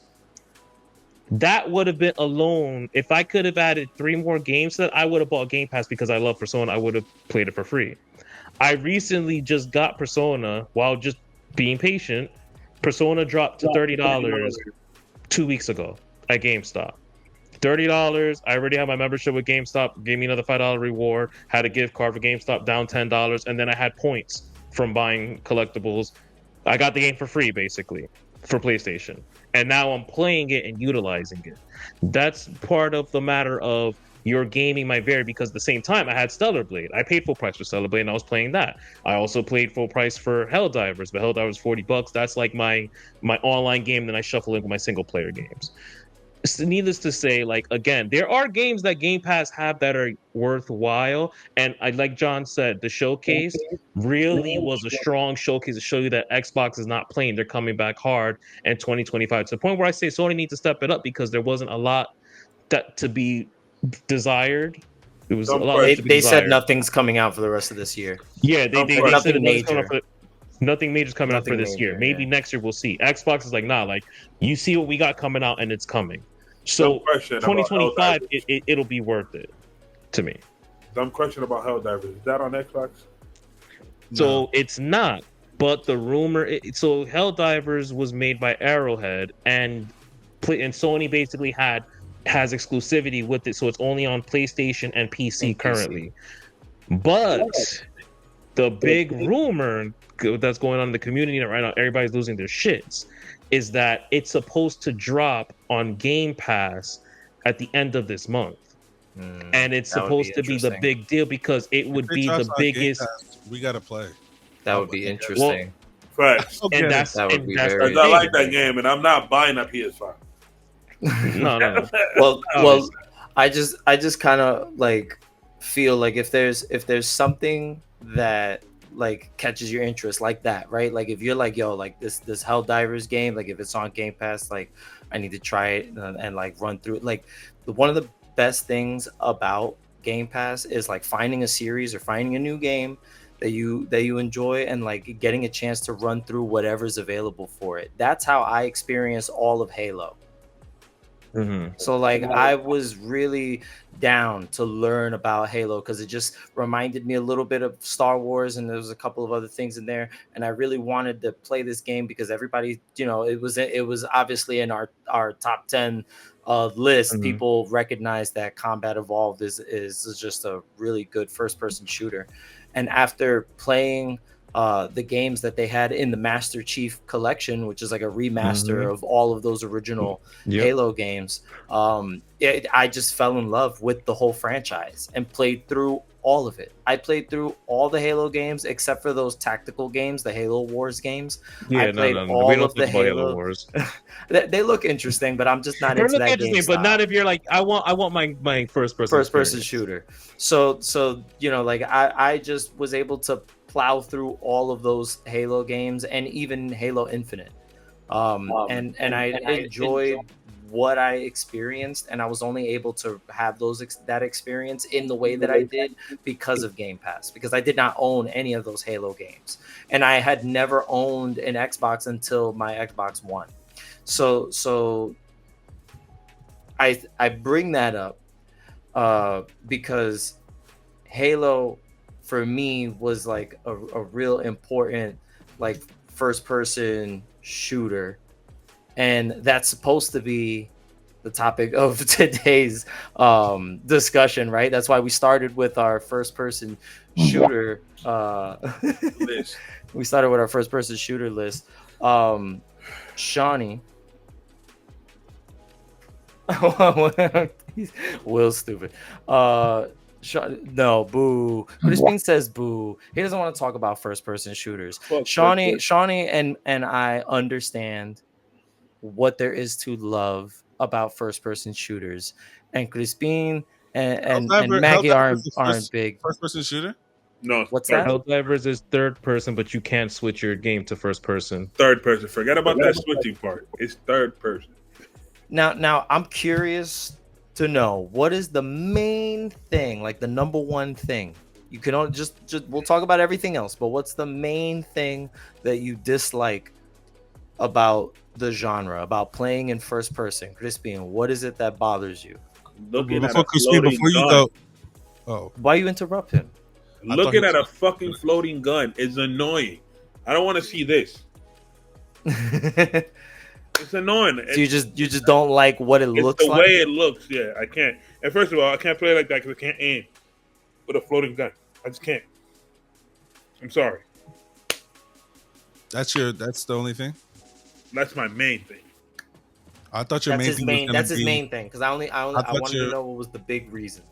S4: That would have been alone. If I could have added 3 more games to that, I would have bought Game Pass because I love Persona. I would have played it for free. I recently just got Persona while just being patient. Persona dropped to $30 2 weeks ago at GameStop. $30. I already have my membership with GameStop. Gave me another $5 reward. Had a gift card for GameStop, down $10, and then I had points from buying collectibles. I got the game for free, basically, for PlayStation. And now I'm playing it and utilizing it. That's part of the matter of your gaming might vary, because at the same time I had Stellar Blade. I paid full price for Stellar Blade and I was playing that. I also paid full price for Helldivers, but Helldivers $40. That's like my online game, then I shuffle in with my single player games. So needless to say, like, again, there are games that Game Pass have that are worthwhile, and I, like John said, the showcase really was a strong showcase to show you that Xbox is not playing. They're coming back hard in 2025, to the point where I say Sony needs to step it up, because there wasn't a lot that to be desired. It was a lot.
S2: They said nothing's coming out for the rest of this year.
S4: Yeah, they said nothing major's coming out for this
S2: major,
S4: year. Maybe next year we'll see. Xbox is like, nah, like, you see what we got coming out and it's coming. So 2025, it'll be worth it to me.
S3: Dumb question about Helldivers. Is that on Xbox?
S4: So it's not. But the rumor, so Helldivers was made by Arrowhead, and Sony basically has exclusivity with it, so it's only on PlayStation and PC currently. But the big rumor that's going on in the community right now, everybody's losing their shits, is that it's supposed to drop on Game Pass at the end of this month. And it's supposed to be the big deal, because it would be the biggest.
S1: We gotta play.
S2: That would be interesting.
S3: Facts.
S4: And that's
S2: that would be
S3: very. I like that game, and I'm not buying a PS5.
S4: No.
S2: Well, I just kind of like feel like if there's something that like catches your interest like that, right? Like if you're like, yo, like this Helldivers game, like if it's on Game Pass, like I need to try it and like run through it. Like one of the best things about Game Pass is like finding a series or finding a new game that you enjoy, and like getting a chance to run through whatever's available for it. That's how I experienced all of Halo. So like I was really down to learn about Halo, because it just reminded me a little bit of Star Wars, and there was a couple of other things in there, and I really wanted to play this game because everybody, it was obviously in our top 10 list. People recognize that Combat Evolved is just a really good first person shooter. And after playing the games that they had in the Master Chief collection, which is like a remaster of all of those original Halo games. I just fell in love with the whole franchise and played through all of it. I played through all the Halo games except for those tactical games, the Halo Wars games. I played all
S4: We don't
S2: of the
S4: talk about Halo Wars.
S2: They look interesting, but I'm just not
S4: They
S2: into
S4: look
S2: that
S4: interesting,
S2: game
S4: but
S2: style.
S4: not if you're like, I want my first person
S2: shooter. So like I just was able to plow through all of those Halo games and even Halo Infinite. And I enjoyed what I experienced, and I was only able to have that experience in the way that I did because of Game Pass, because I did not own any of those Halo games, and I had never owned an Xbox until my Xbox One. So I bring that up because Halo for me was like a real important like first person shooter, and that's supposed to be the topic of today's discussion, right? That's why we started with our first person shooter list. We started with our first person shooter list. Shawnee Will's stupid. No, boo. Crispin says boo. He doesn't want to talk about first person shooters. Shawnee and I understand what there is to love about first person shooters, and Crispin and Maggie aren't big
S1: first person shooter.
S3: No,
S2: what's that?
S4: Helldivers is third person, but you can't switch your game to first person.
S3: Third person. Forget about that switching part. It's third person.
S2: Now I'm curious to know, what is the main thing, like the number one thing? You can only just we'll talk about everything else, but what's the main thing that you dislike about the genre, about playing in first person? Crispin, what is it that bothers you?
S3: Looking
S1: before
S3: at Crispin, before you go,
S2: why you interrupt him?
S3: Looking at a fucking floating gun is annoying. I don't want to see this. It's annoying.
S2: So you just don't like what it looks like?
S3: The way it looks, yeah. I can't. And first of all, I can't play like that because I can't aim with a floating gun. I just can't. I'm sorry.
S1: That's the only thing?
S3: That's my main thing.
S1: I thought your main thing
S2: was his main thing, because I wanted to know what was the big reason.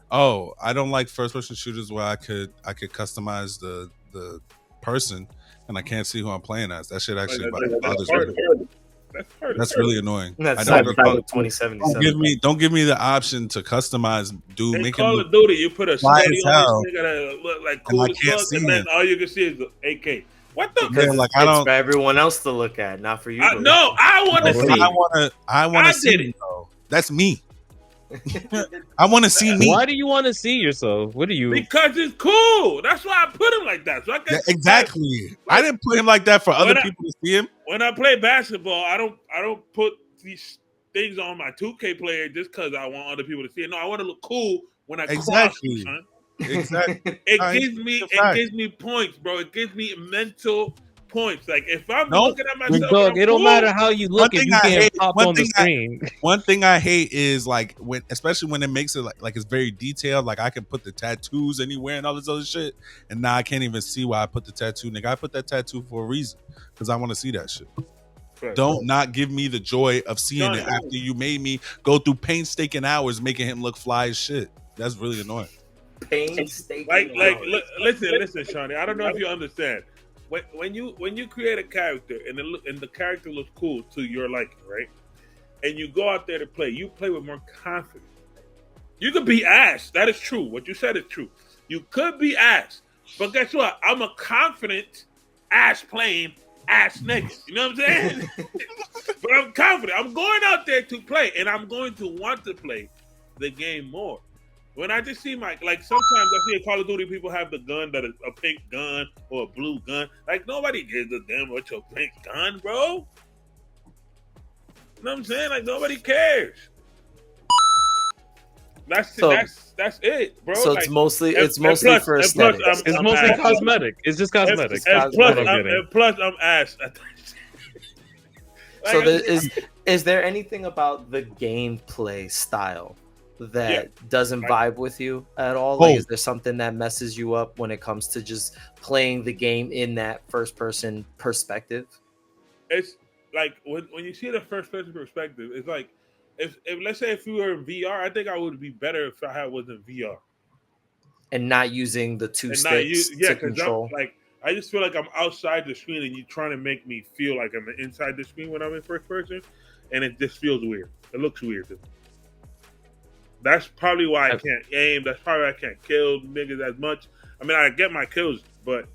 S1: Oh, I don't like first person shooters where I could customize the person and I can't see who I'm playing as. That shit actually bothers me. That's really annoying.
S2: That's Cyberpunk 2077.
S1: Don't give me the option to customize. Dude,
S3: make Call of Duty, you put a steady on this nigga that look like cool as fuck, and then all you can see is the AK. What the?
S2: Because like I don't. It's for everyone else to look at, not for you.
S3: No, I want to see.
S1: I want to see it. That's me. I want to see me.
S4: Why do you want to see yourself? What are you?
S3: Because it's cool. That's why I put him like that. So I can
S1: exactly. I didn't put him like that for other people to see him.
S3: When I play basketball, I don't put these things on my 2K player just because I want other people to see it. No, I want to look cool when I cross you, son.
S1: Exactly.
S3: It gives me points, bro. It gives me mental points. Like if I'm looking at myself,
S4: dog, it don't matter how you look if you can't pop on the screen.
S1: One thing I hate is like especially when it makes it like it's very detailed. Like I can put the tattoos anywhere and all this other shit, and now I can't even see why I put the tattoo. Nigga, I put that tattoo for a reason because I want to see that shit. Right. Don't not give me the joy of seeing it after you made me go through painstaking hours making him look fly as shit. That's really annoying.
S2: Painstaking.
S3: Listen, Shawnee. I don't know if you understand. When you create a character and the character looks cool to your liking, right? And you go out there to play, you play with more confidence. You could be ass. That is true. What you said is true. You could be ass. But guess what? I'm a confident ass playing ass nigga. You know what I'm saying? But I'm confident. I'm going out there to play, and I'm going to want to play the game more. When I just see sometimes I see a Call of Duty people have the gun that is a pink gun or a blue gun. Like nobody gives a damn about your pink gun, bro. You know what I'm saying? Like nobody cares. That's it, bro.
S2: So
S3: like,
S2: it's mostly for aesthetics.
S4: It's mostly cosmetic. It's just cosmetic.
S3: And plus, I'm ass.
S2: So is there anything about the gameplay style that doesn't vibe with you at all? Like, is there something that messes you up when it comes to just playing the game in that first person perspective?
S3: It's like when you see the first person perspective, it's like if let's say if we were in VR, I think I would be better if I was in VR
S2: and not using the two sticks to control.
S3: I just feel like I'm outside the screen, and you're trying to make me feel like I'm inside the screen when I'm in first person, and it just feels weird. It looks weird to me. That's probably why I can't aim. That's probably why I can't kill niggas as much. I mean, I get my kills, but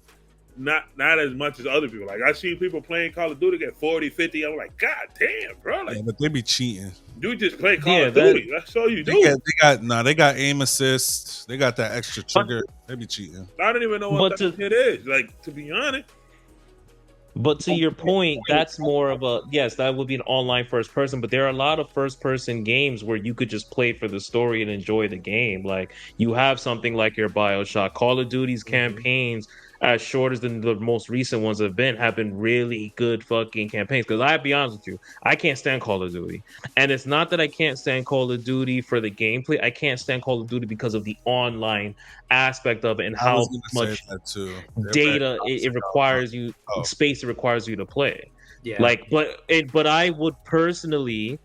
S3: not as much as other people. Like, I see people playing Call of Duty get 40, 50. I'm like, God damn, bro. Like,
S1: but they be cheating.
S3: You just play Call of Duty. That's all you do.
S1: They got aim assist. They got that extra trigger. They be cheating.
S3: I don't even know what that shit is. Like, to be honest.
S4: But to your point, that's more of that would be an online first person, but there are a lot of first person games where you could just play for the story and enjoy the game. Like, you have something like your BioShock. Call of Duty's campaigns, as short as the most recent ones have been really good fucking campaigns. Because I'll be honest with you, I can't stand Call of Duty. And it's not that I can't stand Call of Duty for the gameplay. I can't stand Call of Duty because of the online aspect of it and how much data it requires you, space it requires you to play. Yeah. Like, but I would personally,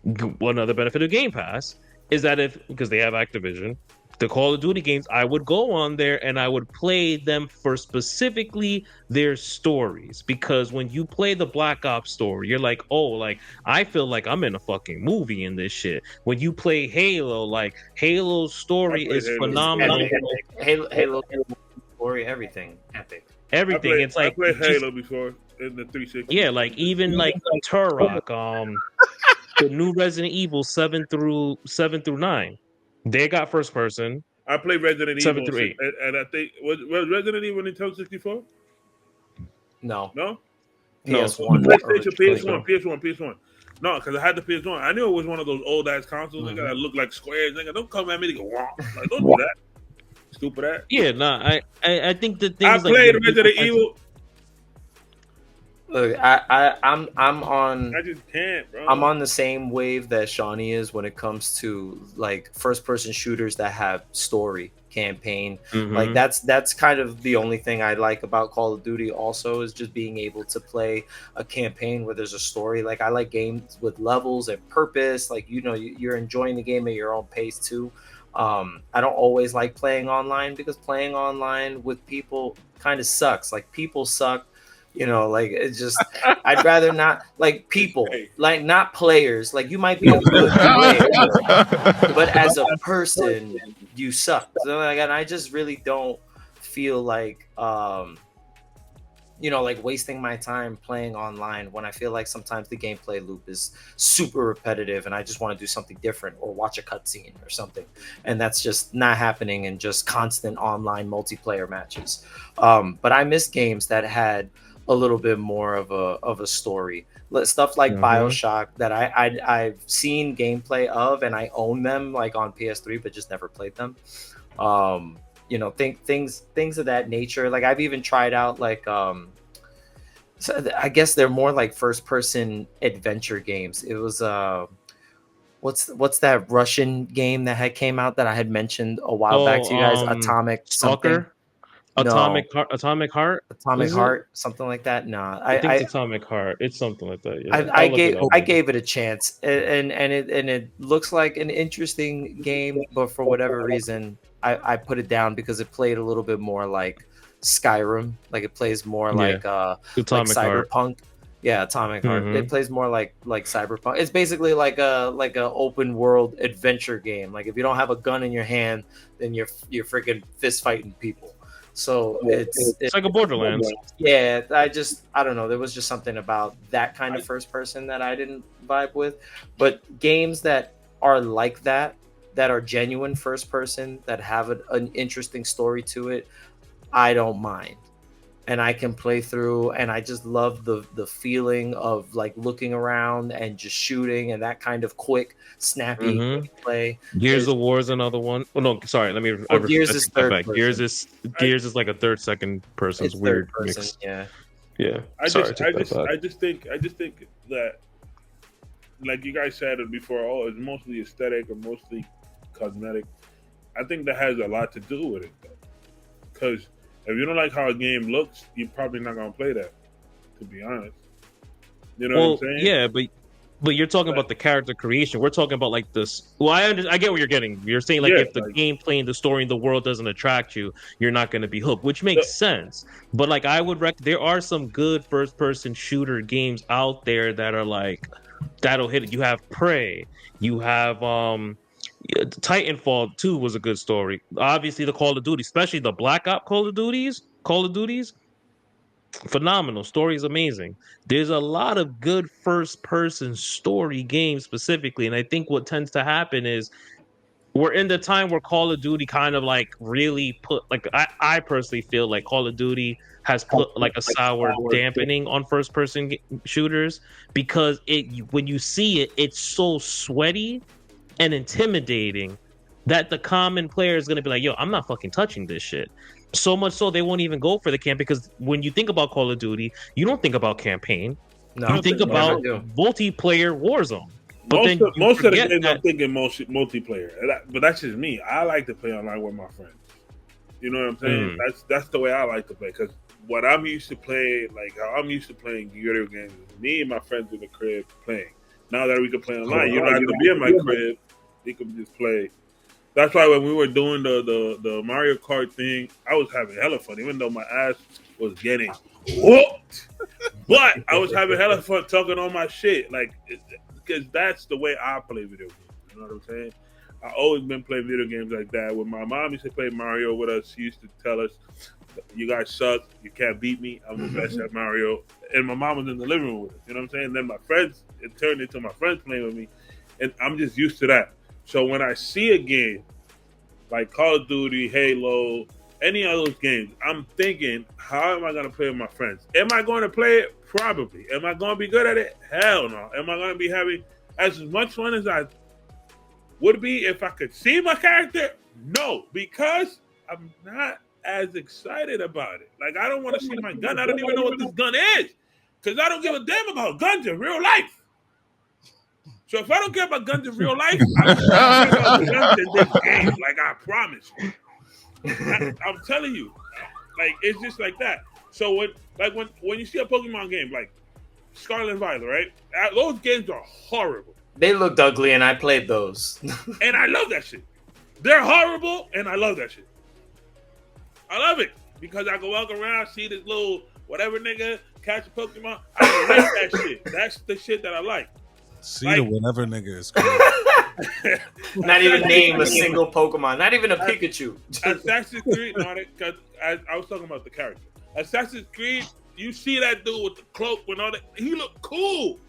S4: another benefit of Game Pass is that because they have Activision, the Call of Duty games, I would go on there and I would play them for specifically their stories. Because when you play the Black Ops story, you're like, oh, like, I feel like I'm in a fucking movie in this shit. When you play Halo, like, Halo's story is phenomenal.
S2: Halo story, everything, epic.
S4: Everything. It's like,
S3: I played Halo before in the 360.
S4: Yeah, like, even like Turok, the new Resident Evil 7 through 9. They got first person.
S3: I played Resident
S4: 7
S3: Evil
S4: 7 through 8,
S3: and I think was Resident Evil Nintendo 64?
S2: No.
S3: PS1. PS1. No, because I had the PS1. I knew it was one of those old ass consoles that look like squares. Nigga, don't come at me to go wrong. Like, don't do that. Stupid ass.
S4: Yeah, I think the thing.
S3: I played Resident Evil.
S2: Look, I'm on.
S3: I just can't, bro.
S2: I'm on the same wave that Shawnee is when it comes to like first person shooters that have story campaign. Like that's kind of the only thing I like about Call of Duty. Also, is just being able to play a campaign where there's a story. Like, I like games with levels and purpose. Like, you know, you're enjoying the game at your own pace too. I don't always like playing online because playing online with people kind of sucks. Like, people suck. You know, like, it's just, I'd rather not, like, people, like, not players. Like, you might be a good player, but as a person, you suck. So, like, and I just really don't feel like, you know, like, wasting my time playing online when I feel like sometimes the gameplay loop is super repetitive and I just want to do something different or watch a cutscene or something. And that's just not happening in just constant online multiplayer matches. But I miss games that had a little bit more of a story. Stuff like BioShock that I've seen gameplay of and I own them, like, on PS3, but just never played them. You know, things of that nature. Like, I've even tried out, like, so I guess they're more like first person adventure games. It was what's that Russian game that had came out that I had mentioned a while back to you guys? Atomic something.
S4: Atomic Heart,
S2: something like that. No,
S4: I think it's Atomic Heart. It's something like that. Yeah.
S2: I gave it a chance, and it looks like an interesting game, but for whatever reason, I put it down because it played a little bit more like Skyrim. Like, it plays more like Cyberpunk. Heart. Yeah, Atomic Heart. It plays more like Cyberpunk. It's basically like a open world adventure game. Like, if you don't have a gun in your hand, then you're freaking fist fighting people. So it's
S4: like a Borderlands.
S2: Yeah, I don't know. There was just something about that kind of first person that I didn't vibe with. But games that are like that are genuine first person, that have an interesting story to it, I don't mind. And I can play through, and I just love the feeling of, like, looking around and just shooting and that kind of quick, snappy play.
S4: Gears of War is another one. Oh no, sorry. Let me.
S2: Gears is third person.
S4: Gears is like a third second person. It's weird
S2: person,
S4: mix.
S2: Yeah.
S3: I just think that like you guys said it before, oh, it's mostly aesthetic or mostly cosmetic. I think that has a lot to do with it, though. Because if you don't like how a game looks, you're probably not gonna play that. To be honest, you know what I'm saying?
S4: Yeah, but you're talking about the character creation. We're talking about like this. Well, I get what you're getting. You're saying like if the gameplay and the story and the world doesn't attract you, you're not going to be hooked, which makes sense. But like I would there are some good first person shooter games out there that are like that'll hit it. You have Prey. You have Titanfall 2 was a good story. Obviously the Call of Duty, especially the Black Ops Call of Duties, phenomenal. Story is amazing. There's a lot of good first person story games specifically, and I think what tends to happen is we're in the time where Call of Duty kind of like really put like I personally feel like Call of Duty has put like a sour dampening on first person shooters because when you see it, it's so sweaty and intimidating that the common player is going to be like, yo, I'm not fucking touching this shit. So much so they won't even go for the camp because when you think about Call of Duty, you don't think about campaign. No, you think about multiplayer Warzone. But
S3: most of the games I'm thinking multiplayer, but that's just me. I like to play online with my friends. You know what I'm saying? That's the way I like to play because what I'm used to playing, like how I'm used to playing video games, is me and my friends in the crib playing. Now that we can play online, you don't have to be in my crib. You can just play. That's why when we were doing the Mario Kart thing, I was having hella fun, even though my ass was getting whooped. But I was having hella fun talking all my shit, like because that's the way I play video games. You know what I'm saying? I always been playing video games like that. When my mom used to play Mario with us, she used to tell us, "You guys suck. You can't beat me. I'm the best at Mario." And my mom was in the living room with us. You know what I'm saying? And then my friends, it turned into my friends playing with me, and I'm just used to that. So when I see a game like Call of Duty, Halo, any of those games, I'm thinking, how am I going to play with my friends? Am I going to play it? Probably. Am I going to be good at it? Hell no. Am I going to be having as much fun as I would be if I could see my character? No, because I'm not as excited about it. Like, I don't want to see my gun. I don't even know what this gun is because I don't give a damn about guns in real life. So if I don't care about guns in real life, I'm not about guns in this game. Like I promise you. I'm telling you. Like it's just like that. So when you see a Pokemon game like Scarlet and Violet, right? Those games are horrible.
S2: They looked ugly and I played those.
S3: And I love that shit. They're horrible and I love that shit. I love it. Because I can walk around, see this little whatever nigga, catch a Pokemon. I like that shit. That's the shit that I like.
S1: See like, the whatever nigga is cool.
S2: Not even name a single Pokemon. Not even a Pikachu.
S3: Assassin's Creed, no, because I was talking about the character. Assassin's Creed, you see that dude with the cloak, with all that. He look cool.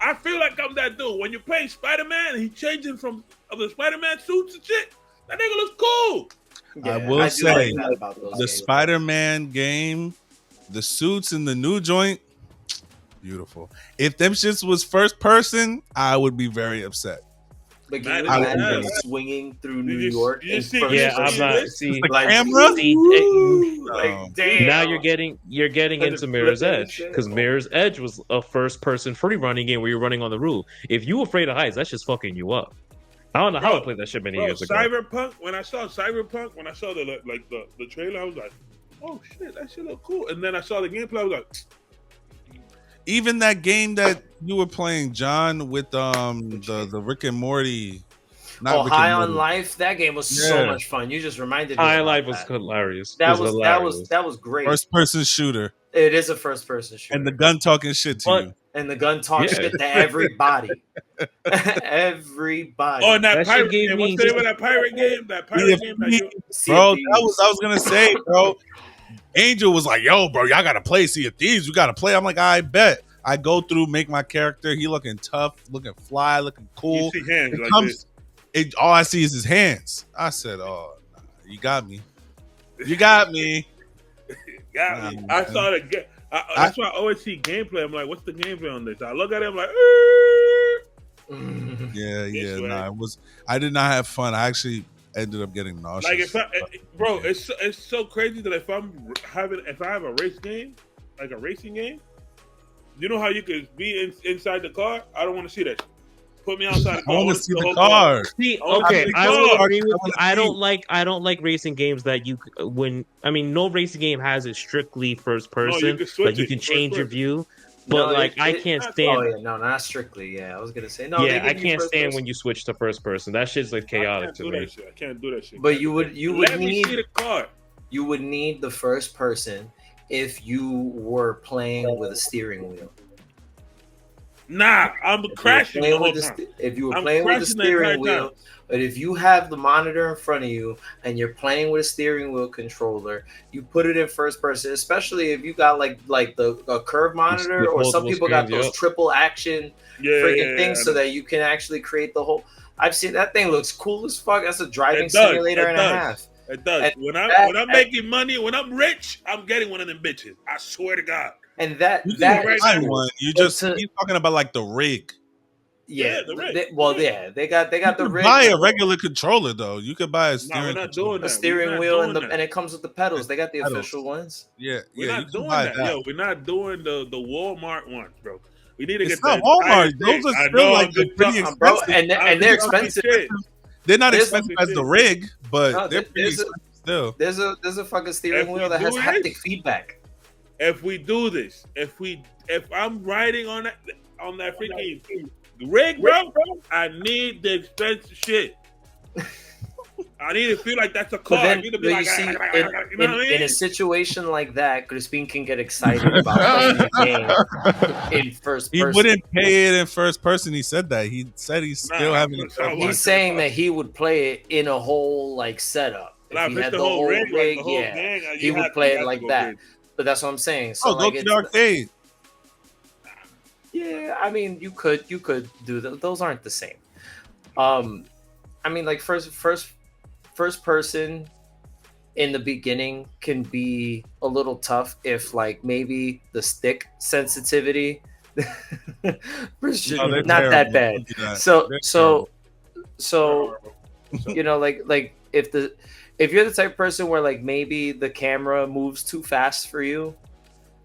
S3: I feel like I'm that dude. When you're playing Spider-Man, he changing from the Spider-Man suits and shit. That nigga looks cool.
S1: Yeah, I will say the Spider-Man game, the suits in the new joint. Beautiful. If them shits was first person, I would be very upset.
S2: Like I would swinging through New York.
S3: I'm
S4: not see
S2: like
S1: camera.
S2: Like damn.
S4: Now you're getting into Mirror's Edge because Mirror's Edge was a first person free running game where you're running on the roof. If you afraid of heights, that's just fucking you up. I don't know how I played that shit many years ago.
S3: Cyberpunk. When I saw the trailer, I was like, oh shit, that shit look cool. And then I saw the gameplay, I was like.
S1: Even that game that you were playing, John, with the Rick and Morty.
S2: High on Life. That game was so much fun. You just reminded me.
S4: High on Life was hilarious.
S2: That was great.
S1: First person shooter.
S2: It is a first person shooter.
S1: And the gun talking shit to you.
S2: And the gun talks shit to everybody. Everybody.
S3: Oh, and that pirate game. What's the name of that pirate game? That pirate game.
S1: Bro, I was gonna say, bro. Angel was like, yo, bro, y'all gotta play Sea of Thieves. You gotta play. I'm like, I bet. I go through, make my character. He looking tough, looking fly, looking cool.
S3: You see hands like this.
S1: All I see is his hands. I said, oh, nah, you got me. You got me.
S3: Got me. I saw the game. That's why I always see gameplay. I'm like, what's the gameplay on this? I look at it, I'm like,
S1: yeah. Nah, it was. I did not have fun. I actually ended up getting nauseous.
S3: Like it's so crazy that if I have a race game, like a racing game, You know how you could be inside the car? I don't want to see that. Put me outside the
S1: I
S3: car.
S1: want to see the
S3: whole
S1: car.
S4: See,
S3: I wanna
S4: okay,
S3: see the
S4: I will
S3: car.
S4: agree with you.
S1: I wanna see.
S4: I don't like racing games that no racing game has it strictly first
S3: No, you
S4: person.
S3: can
S4: Like
S3: switch
S4: you
S3: it.
S4: can
S3: First
S4: change your
S3: person.
S4: view,
S2: No,
S4: but like I can't
S3: That's
S2: Oh
S4: stand.
S2: yeah, no, not strictly. Yeah, I was gonna say no. They
S4: Yeah, I
S2: give you
S4: can't
S2: first
S4: stand
S2: person.
S4: when you switch to first person. That shit's like
S3: I
S4: chaotic
S3: can't
S4: to
S3: do
S4: me.
S3: that shit. I can't do that shit.
S2: But you would
S3: Let me
S2: need
S3: see the car.
S2: you would need the first person if you were playing with a steering wheel.
S3: Nah, I'm crashing the whole time.
S2: If you were
S3: I'm
S2: playing with a
S3: crashing the entire
S2: steering wheel,
S3: time.
S2: but if you have the monitor in front of you and you're playing with a steering wheel controller, you put it in first person, especially if you got like a curve monitor, or some
S4: multiple
S2: people got
S4: screens,
S2: those
S4: yep.
S2: triple action freaking things, so that you can actually create the whole. I've seen that thing looks cool as fuck. That's a driving simulator and a half.
S3: It does.
S2: And
S3: When I'm making money, when I'm rich, I'm getting one of them bitches. I swear to God.
S2: And that
S1: You
S2: that
S1: can
S2: is
S1: buy
S2: cool.
S1: one. You
S2: But
S1: just
S2: to-
S1: you talking about like the rig.
S2: Yeah,
S3: the rig.
S2: they got
S1: You
S2: the
S1: can
S2: rig.
S1: buy a regular controller though. You could buy a
S3: Nah,
S1: steering
S3: we're not
S1: controller.
S3: doing
S2: a
S3: that.
S2: steering
S3: We're not
S2: wheel
S3: doing that.
S2: and it comes with the pedals. They got the
S1: Pedals.
S2: official ones.
S1: Yeah,
S3: We're
S1: yeah, you
S3: not
S1: can
S3: doing
S1: buy
S3: that. Yo, we're not doing the Walmart ones, bro. We need to
S1: It's
S3: get
S1: not
S3: the entire
S1: Walmart.
S3: thing.
S1: Those are
S3: I
S1: still
S3: know,
S1: like
S3: I'm
S1: they're
S3: just
S1: pretty
S3: talking-
S2: Bro,
S1: expensive.
S2: and they're expensive.
S3: Shit.
S1: They're not
S2: There's
S1: expensive
S3: fucking
S1: as the
S3: shit.
S1: rig, but
S2: No,
S1: they're pretty
S2: there's a-
S1: expensive still.
S2: There's a fucking steering
S3: If
S2: wheel
S3: we
S2: that has
S3: do
S2: haptic
S3: this-
S2: feedback.
S3: If we do this, if I'm riding on that freaking rig, bro, I need the expensive shit. I need to feel like that's a car.
S2: But then
S3: I need to be
S2: but
S3: like,
S2: you see,
S3: you know what I mean?
S2: in a situation like that, Crispin can get excited about playing the game in first
S1: He
S2: person.
S1: wouldn't pay it in first person. He said that. He said he's still
S3: Nah,
S1: having a
S3: that's how
S1: third
S3: I
S2: He's saying that he would play it in a whole like setup. If
S3: Nah,
S2: he
S3: if it's
S2: had
S3: the whole rig, like the whole
S2: yeah,
S3: gang,
S2: he would play it like that. But that's what I'm saying. So
S1: Oh, go
S2: like
S1: to
S2: it's
S1: the arcade.
S2: yeah, I mean you could do that. Those aren't the same. I mean like first person in the beginning can be a little tough if like maybe the stick sensitivity
S1: No, they're
S2: not that
S1: terrible.
S2: bad.
S1: Don't do that.
S2: So
S1: They're
S2: so you know like if you're the type of person where like maybe the camera moves too fast for you,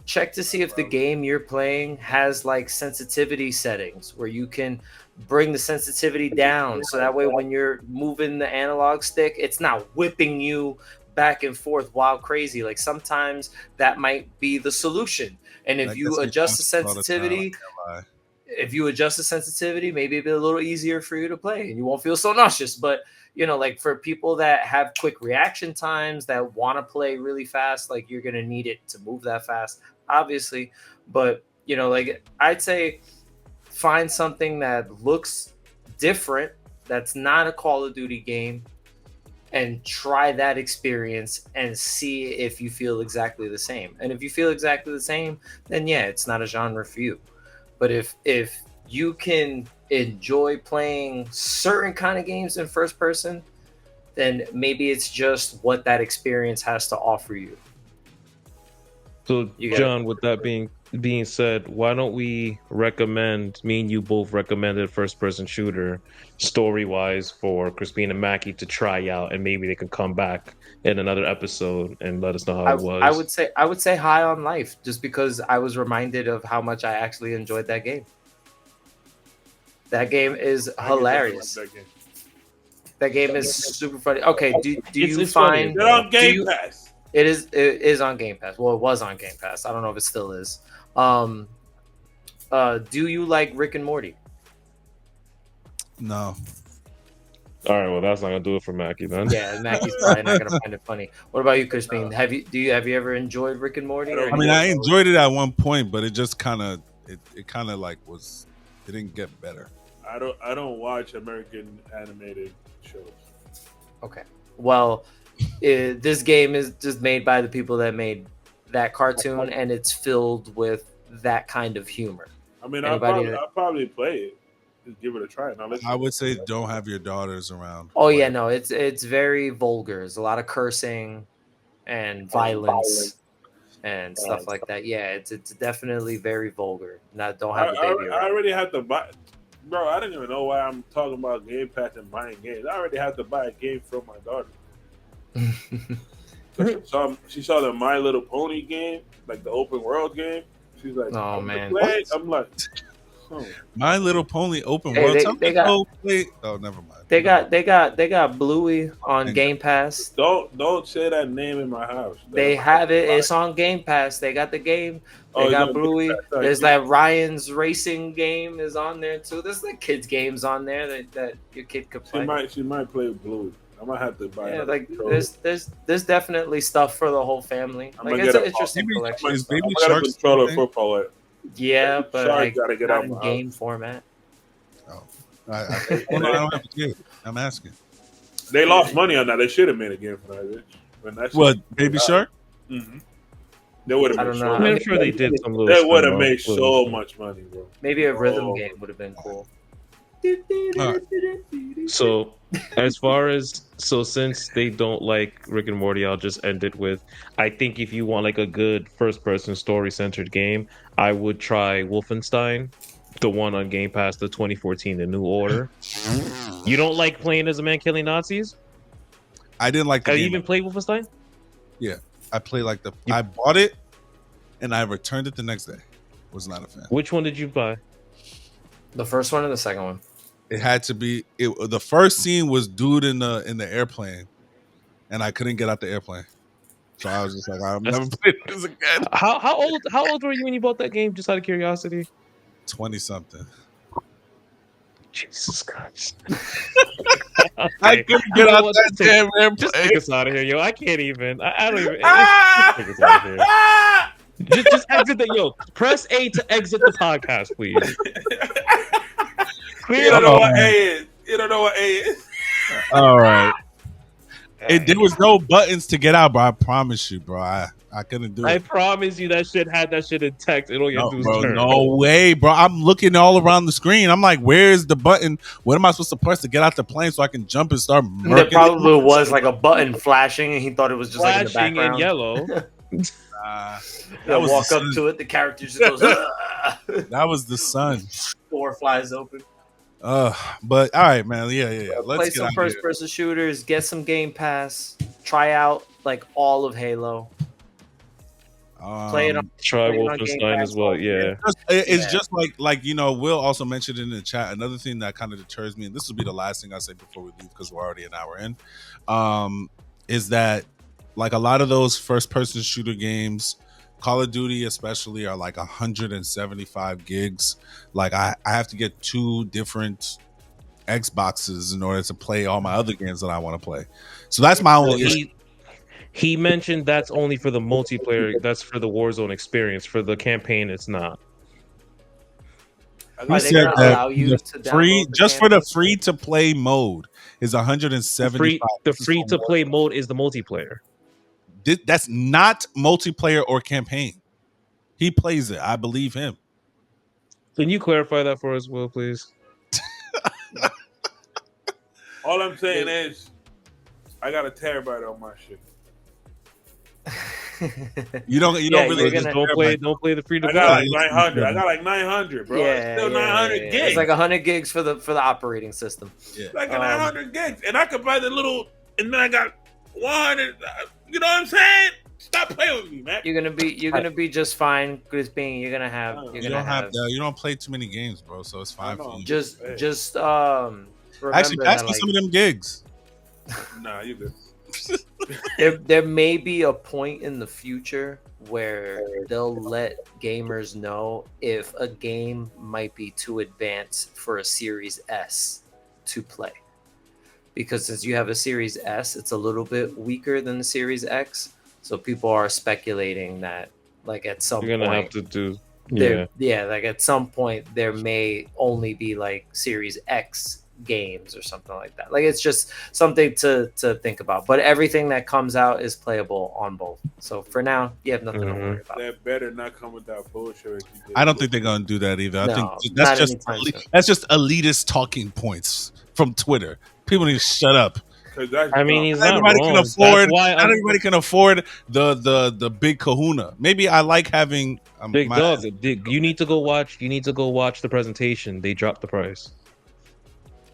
S2: check to see if the game you're playing has like sensitivity settings where you can bring the sensitivity down, so that way when you're moving the analog stick, it's not whipping you back and forth wild crazy. Like sometimes that might be the solution. And if
S1: I
S2: you
S1: guess
S2: adjust the
S1: happens all the time,
S2: sensitivity,
S1: I can't lie.
S2: if you adjust the sensitivity, maybe it'll be a little easier for you to play and you won't feel so nauseous. But you know, like for people that have quick reaction times that want to play really fast, like you're gonna need it to move that fast, obviously. But you know, like I'd say find something that looks different, that's not a Call of Duty game, and try that experience and see if you feel exactly the same. And if you feel exactly the same, then yeah, it's not a genre for you. But if you can enjoy playing certain kind of games in first person, then maybe it's just what that experience has to offer you.
S4: So,
S2: You got
S4: John, with that being said, why don't we recommend, me and you both recommended first-person shooter story-wise for Crispin and Mackie to try out, and maybe they can come back in another episode and let us know how it was.
S2: I would say High on Life, just because I was reminded of how much I actually enjoyed that game. That game is hilarious. That game is super funny. Okay, do you
S4: it's funny.
S2: find
S3: They're on Game Pass.
S2: It is on Game Pass. Well, it was on Game Pass. I don't know if it still is. Do you like Rick and Morty?
S1: No.
S4: All right, well, that's not gonna do it for Mackie then.
S2: Yeah, Mackie's probably not gonna find it funny. What about you, Crispin? Have you ever enjoyed Rick and Morty?
S3: I
S1: I mean, I enjoyed it at one point, but it just kind of it like it didn't get better.
S3: I don't watch American animated shows.
S2: Okay. Well, this game is just made by the people that made that cartoon, and it's filled with that kind of humor.
S3: I mean,
S2: Anybody
S3: I'll probably play it. Just give it a try. Now,
S1: I would say don't have your daughters around.
S2: Oh yeah, no, it's very vulgar. There's a lot of cursing and violence and stuff like that. Yeah, it's definitely very vulgar. Don't have a baby
S3: I
S2: around.
S3: already have to buy. Bro, I don't even know why I'm talking about Game Pass and buying games. I already have to buy a game for my daughter. She saw the My Little Pony game, like the open world game. She's like,
S2: Oh,
S3: "I'm
S2: man.
S3: gonna play."
S2: What?
S3: I'm like, oh.
S1: My Little Pony open
S2: Hey,
S1: world.
S2: they-
S1: Tell me
S2: they
S1: to
S2: got-
S1: go play. Oh, never mind.
S2: They got Bluey on Game Pass.
S3: Don't say that name in my house.
S2: They have it. It's on Game Pass. They got the game. They
S3: it's
S2: got
S3: on
S2: Bluey.
S3: Game Pass. Sorry.
S2: There's that Ryan's Racing game is on there too. There's like kids games on there that your kid could play.
S3: She might play Blue. I might have to buy.
S2: Yeah,
S3: it.
S2: like there's definitely stuff for the whole family.
S3: I'm
S2: Like
S3: gonna
S2: it's
S3: get
S2: an
S3: a-
S2: interesting
S1: Maybe-
S2: collection.
S1: Is Baby
S3: I'm gonna
S1: Shark
S3: control
S1: thing?
S3: football.
S2: Yeah, but
S3: Shark
S2: like
S3: gotta get
S2: not
S3: out
S2: in
S3: my house.
S2: game format.
S1: Oh, well, no, I don't have a kid. I'm asking.
S3: They lost money on that. They should have made a game for that. Bitch. When that shit-
S1: What, Baby Shark?
S3: Mhm. They would have
S2: I
S3: made
S2: don't
S3: so
S2: know.
S4: I mean, I'm
S3: much.
S4: sure they did some little.
S3: They would have
S4: spin-off,
S3: made
S4: but-
S3: so much money, bro.
S2: Maybe a rhythm
S3: Oh.
S2: game would have been cool.
S4: So, as far as since they don't like Rick and Morty, I'll just end it with I think if you want like a good first-person story-centered game, I would try Wolfenstein, the one on Game Pass, the 2014, the New Order. You don't like playing as a man killing Nazis?
S1: I didn't like the
S4: Have you
S1: game.
S4: even played Wolfenstein?
S1: I played like the. I bought it, and I returned it the next day. Was not a fan.
S4: Which one did you buy?
S2: The first one or the second one?
S1: It had to be. The first scene was dude in the airplane, and I couldn't get out the airplane. So I was just like, I'm never playing this again.
S4: How old were you when you bought that game? Just out of curiosity.
S1: 20 something.
S4: Jesus Christ!
S1: I couldn't get
S4: I
S1: out
S4: want
S1: that
S4: to
S1: damn
S4: Just
S1: airplane.
S4: take us out of here, yo. I can't even. I don't even. Just take us out of here. Just exit the yo. Press A to exit the podcast, please.
S3: You don't know what A is. You don't know what A is.
S1: All right. There was no buttons to get out, bro. I promise you, bro. I couldn't do
S4: I
S1: it.
S4: promise you that shit had that shit in text. And all you have to do is
S1: Bro,
S4: turn.
S1: no way, bro. I'm looking all around the screen. I'm like, where's the button? What am I supposed to press to get out the plane so I can jump and start
S2: There
S1: murking?
S2: probably was like a button flashing, and he thought it was just like in the
S4: Flashing in
S2: background.
S4: yellow.
S1: That
S2: They'll
S1: was
S2: walk
S1: the
S2: up
S1: sun.
S2: to it, the character just goes, "Ah."
S1: That was the sun.
S2: Door flies open.
S1: But all right, man. Yeah. Let's
S2: Play
S1: get
S2: some
S1: out
S2: first
S1: of here.
S2: person shooters, get some Game Pass, try out like all of Halo. Play it on
S4: Try
S2: Putting on Game
S4: Wolfenstein as
S2: Pass
S4: well.
S2: all
S4: Yeah.
S1: It's
S2: Yeah.
S1: just like Will also mentioned in the chat. Another thing that kind of deters me, and this will be the last thing I say before we leave because we're already an hour in, is that like a lot of those first person shooter games, Call of Duty especially, are like 175 gigs. Like I have to get 2 different Xboxes in order to play all my other games that I want to play. So that's my only issue.
S4: He mentioned that's only for the multiplayer. That's for the Warzone experience. For the campaign, it's not.
S1: Who
S2: Are they
S1: said
S2: gonna
S1: that
S2: allow you
S1: the
S2: to
S1: free
S2: download the
S1: just for the
S2: campaign?
S1: free to play mode is 175.
S4: The free to play mode is the multiplayer.
S1: That's not multiplayer or campaign. He plays it. I believe him.
S4: Can you clarify that for us, Will, please?
S3: All I'm saying is, I got a terabyte on my shit.
S1: You don't
S2: Yeah,
S1: really
S2: you're
S1: just
S2: gonna-
S4: Don't play the free to
S3: I
S4: play.
S3: got like 900. I got like 900, bro.
S2: Yeah,
S3: It's still
S2: yeah,
S3: 900
S2: yeah.
S3: gigs.
S2: It's like 100 gigs for the operating system.
S3: Like 900 gigs, and I could buy the little, and then I got 100. You know what I'm saying? Stop playing with me, man.
S2: You're gonna be just fine, Crispin. You're gonna have
S3: You
S2: you're
S1: You
S2: gonna
S1: don't have you don't play too many games, bro. So it's fine
S3: I know.
S1: for you.
S2: just
S1: Actually,
S2: remember
S1: pass
S2: that,
S1: me
S2: like,
S1: some of them gigs.
S3: Nah, you good.
S2: there may be a point in the future where they'll let gamers know if a game might be too advanced for a Series S to play. Because since you have a Series S, it's a little bit weaker than the Series X. So people are speculating that like at some
S4: You're gonna
S2: point
S4: have to do.
S2: like at some point there may only be like Series X games or something like that. Like it's just something to think about. But everything that comes out is playable on both. So for now, you have nothing to worry about.
S3: That better not come with that bullshit. You did.
S1: I don't think they're gonna do that either. I
S2: No,
S1: think
S2: not
S1: that's just
S2: anytime soon.
S1: that's just elitist talking points from Twitter. People need to shut up.
S3: 'Cause that's
S4: I mean,
S3: dumb.
S4: he's
S1: Not
S4: not
S1: everybody
S4: wrong.
S1: can afford.
S4: That's why
S1: Not everybody can afford the big Kahuna. Maybe I like having
S4: Big
S1: my-
S4: Dog. You need to go watch. You need to go watch the presentation. They dropped the price.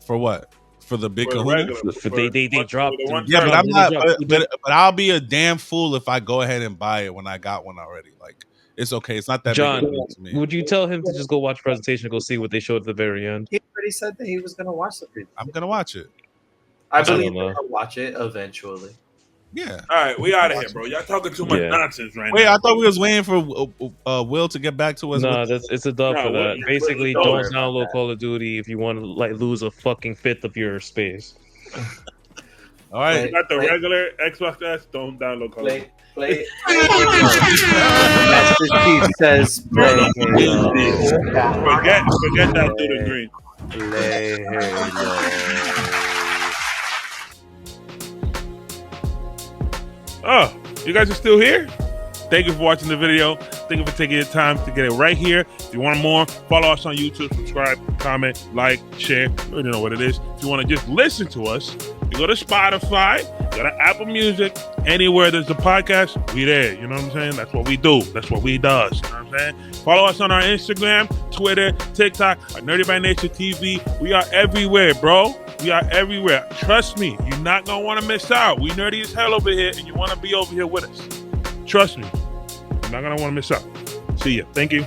S1: for what? For the big
S3: For the
S1: Kahuna.
S3: regular-
S4: For-
S3: for
S4: they
S3: the one-
S4: dropped-
S3: for the one
S1: Yeah, but
S3: time.
S1: I'm not.
S4: They dropped-
S1: But I'll be a damn fool if I go ahead and buy it when I got one already. Like It's okay. It's not that
S4: John,
S1: big of a deal to me.
S4: would you tell him to just go watch the presentation and go see what they showed at the very end?
S2: He already said that he was going to watch the presentation.
S1: I'm gonna watch it.
S2: I
S4: don't
S2: believe
S4: know.
S2: he'll watch it eventually.
S1: Yeah.
S3: All right, we out of here, bro. Y'all talking too much
S4: Yeah.
S3: nonsense right
S1: Wait,
S3: now.
S1: I thought we was waiting for Will to get back to us.
S4: No,
S1: with-
S4: it's a dub
S3: No,
S4: for that.
S3: what-
S4: Basically,
S2: don't
S4: don't
S2: worry about
S4: download
S2: that.
S4: Call of Duty if you want to like lose a fucking fifth of your space.
S1: All right.
S3: You got the
S2: Wait.
S3: regular Xbox S. Don't download Call of Duty.
S2: Play. Master Chief says play Halo.
S3: Forget that through the green.
S2: Play Halo.
S3: Oh, you guys are still here? Thank you for watching the video. Thank you for taking your time to get it right here. If you want more, follow us on YouTube, subscribe, comment, like, share. You already know what it is. If you want to just listen to us, you go to Spotify, you go to Apple Music, anywhere there's a podcast, we there. You know what I'm saying? That's what we do. That's what we does. You know what I'm saying? Follow us on our Instagram, Twitter, TikTok, our Nerdy by Nature TV. We are everywhere, bro. We are everywhere. Trust me, you're not going to want to miss out. We nerdy as hell over here, and you want to be over here with us. Trust me. You're not going to want to miss out. See ya. Thank you.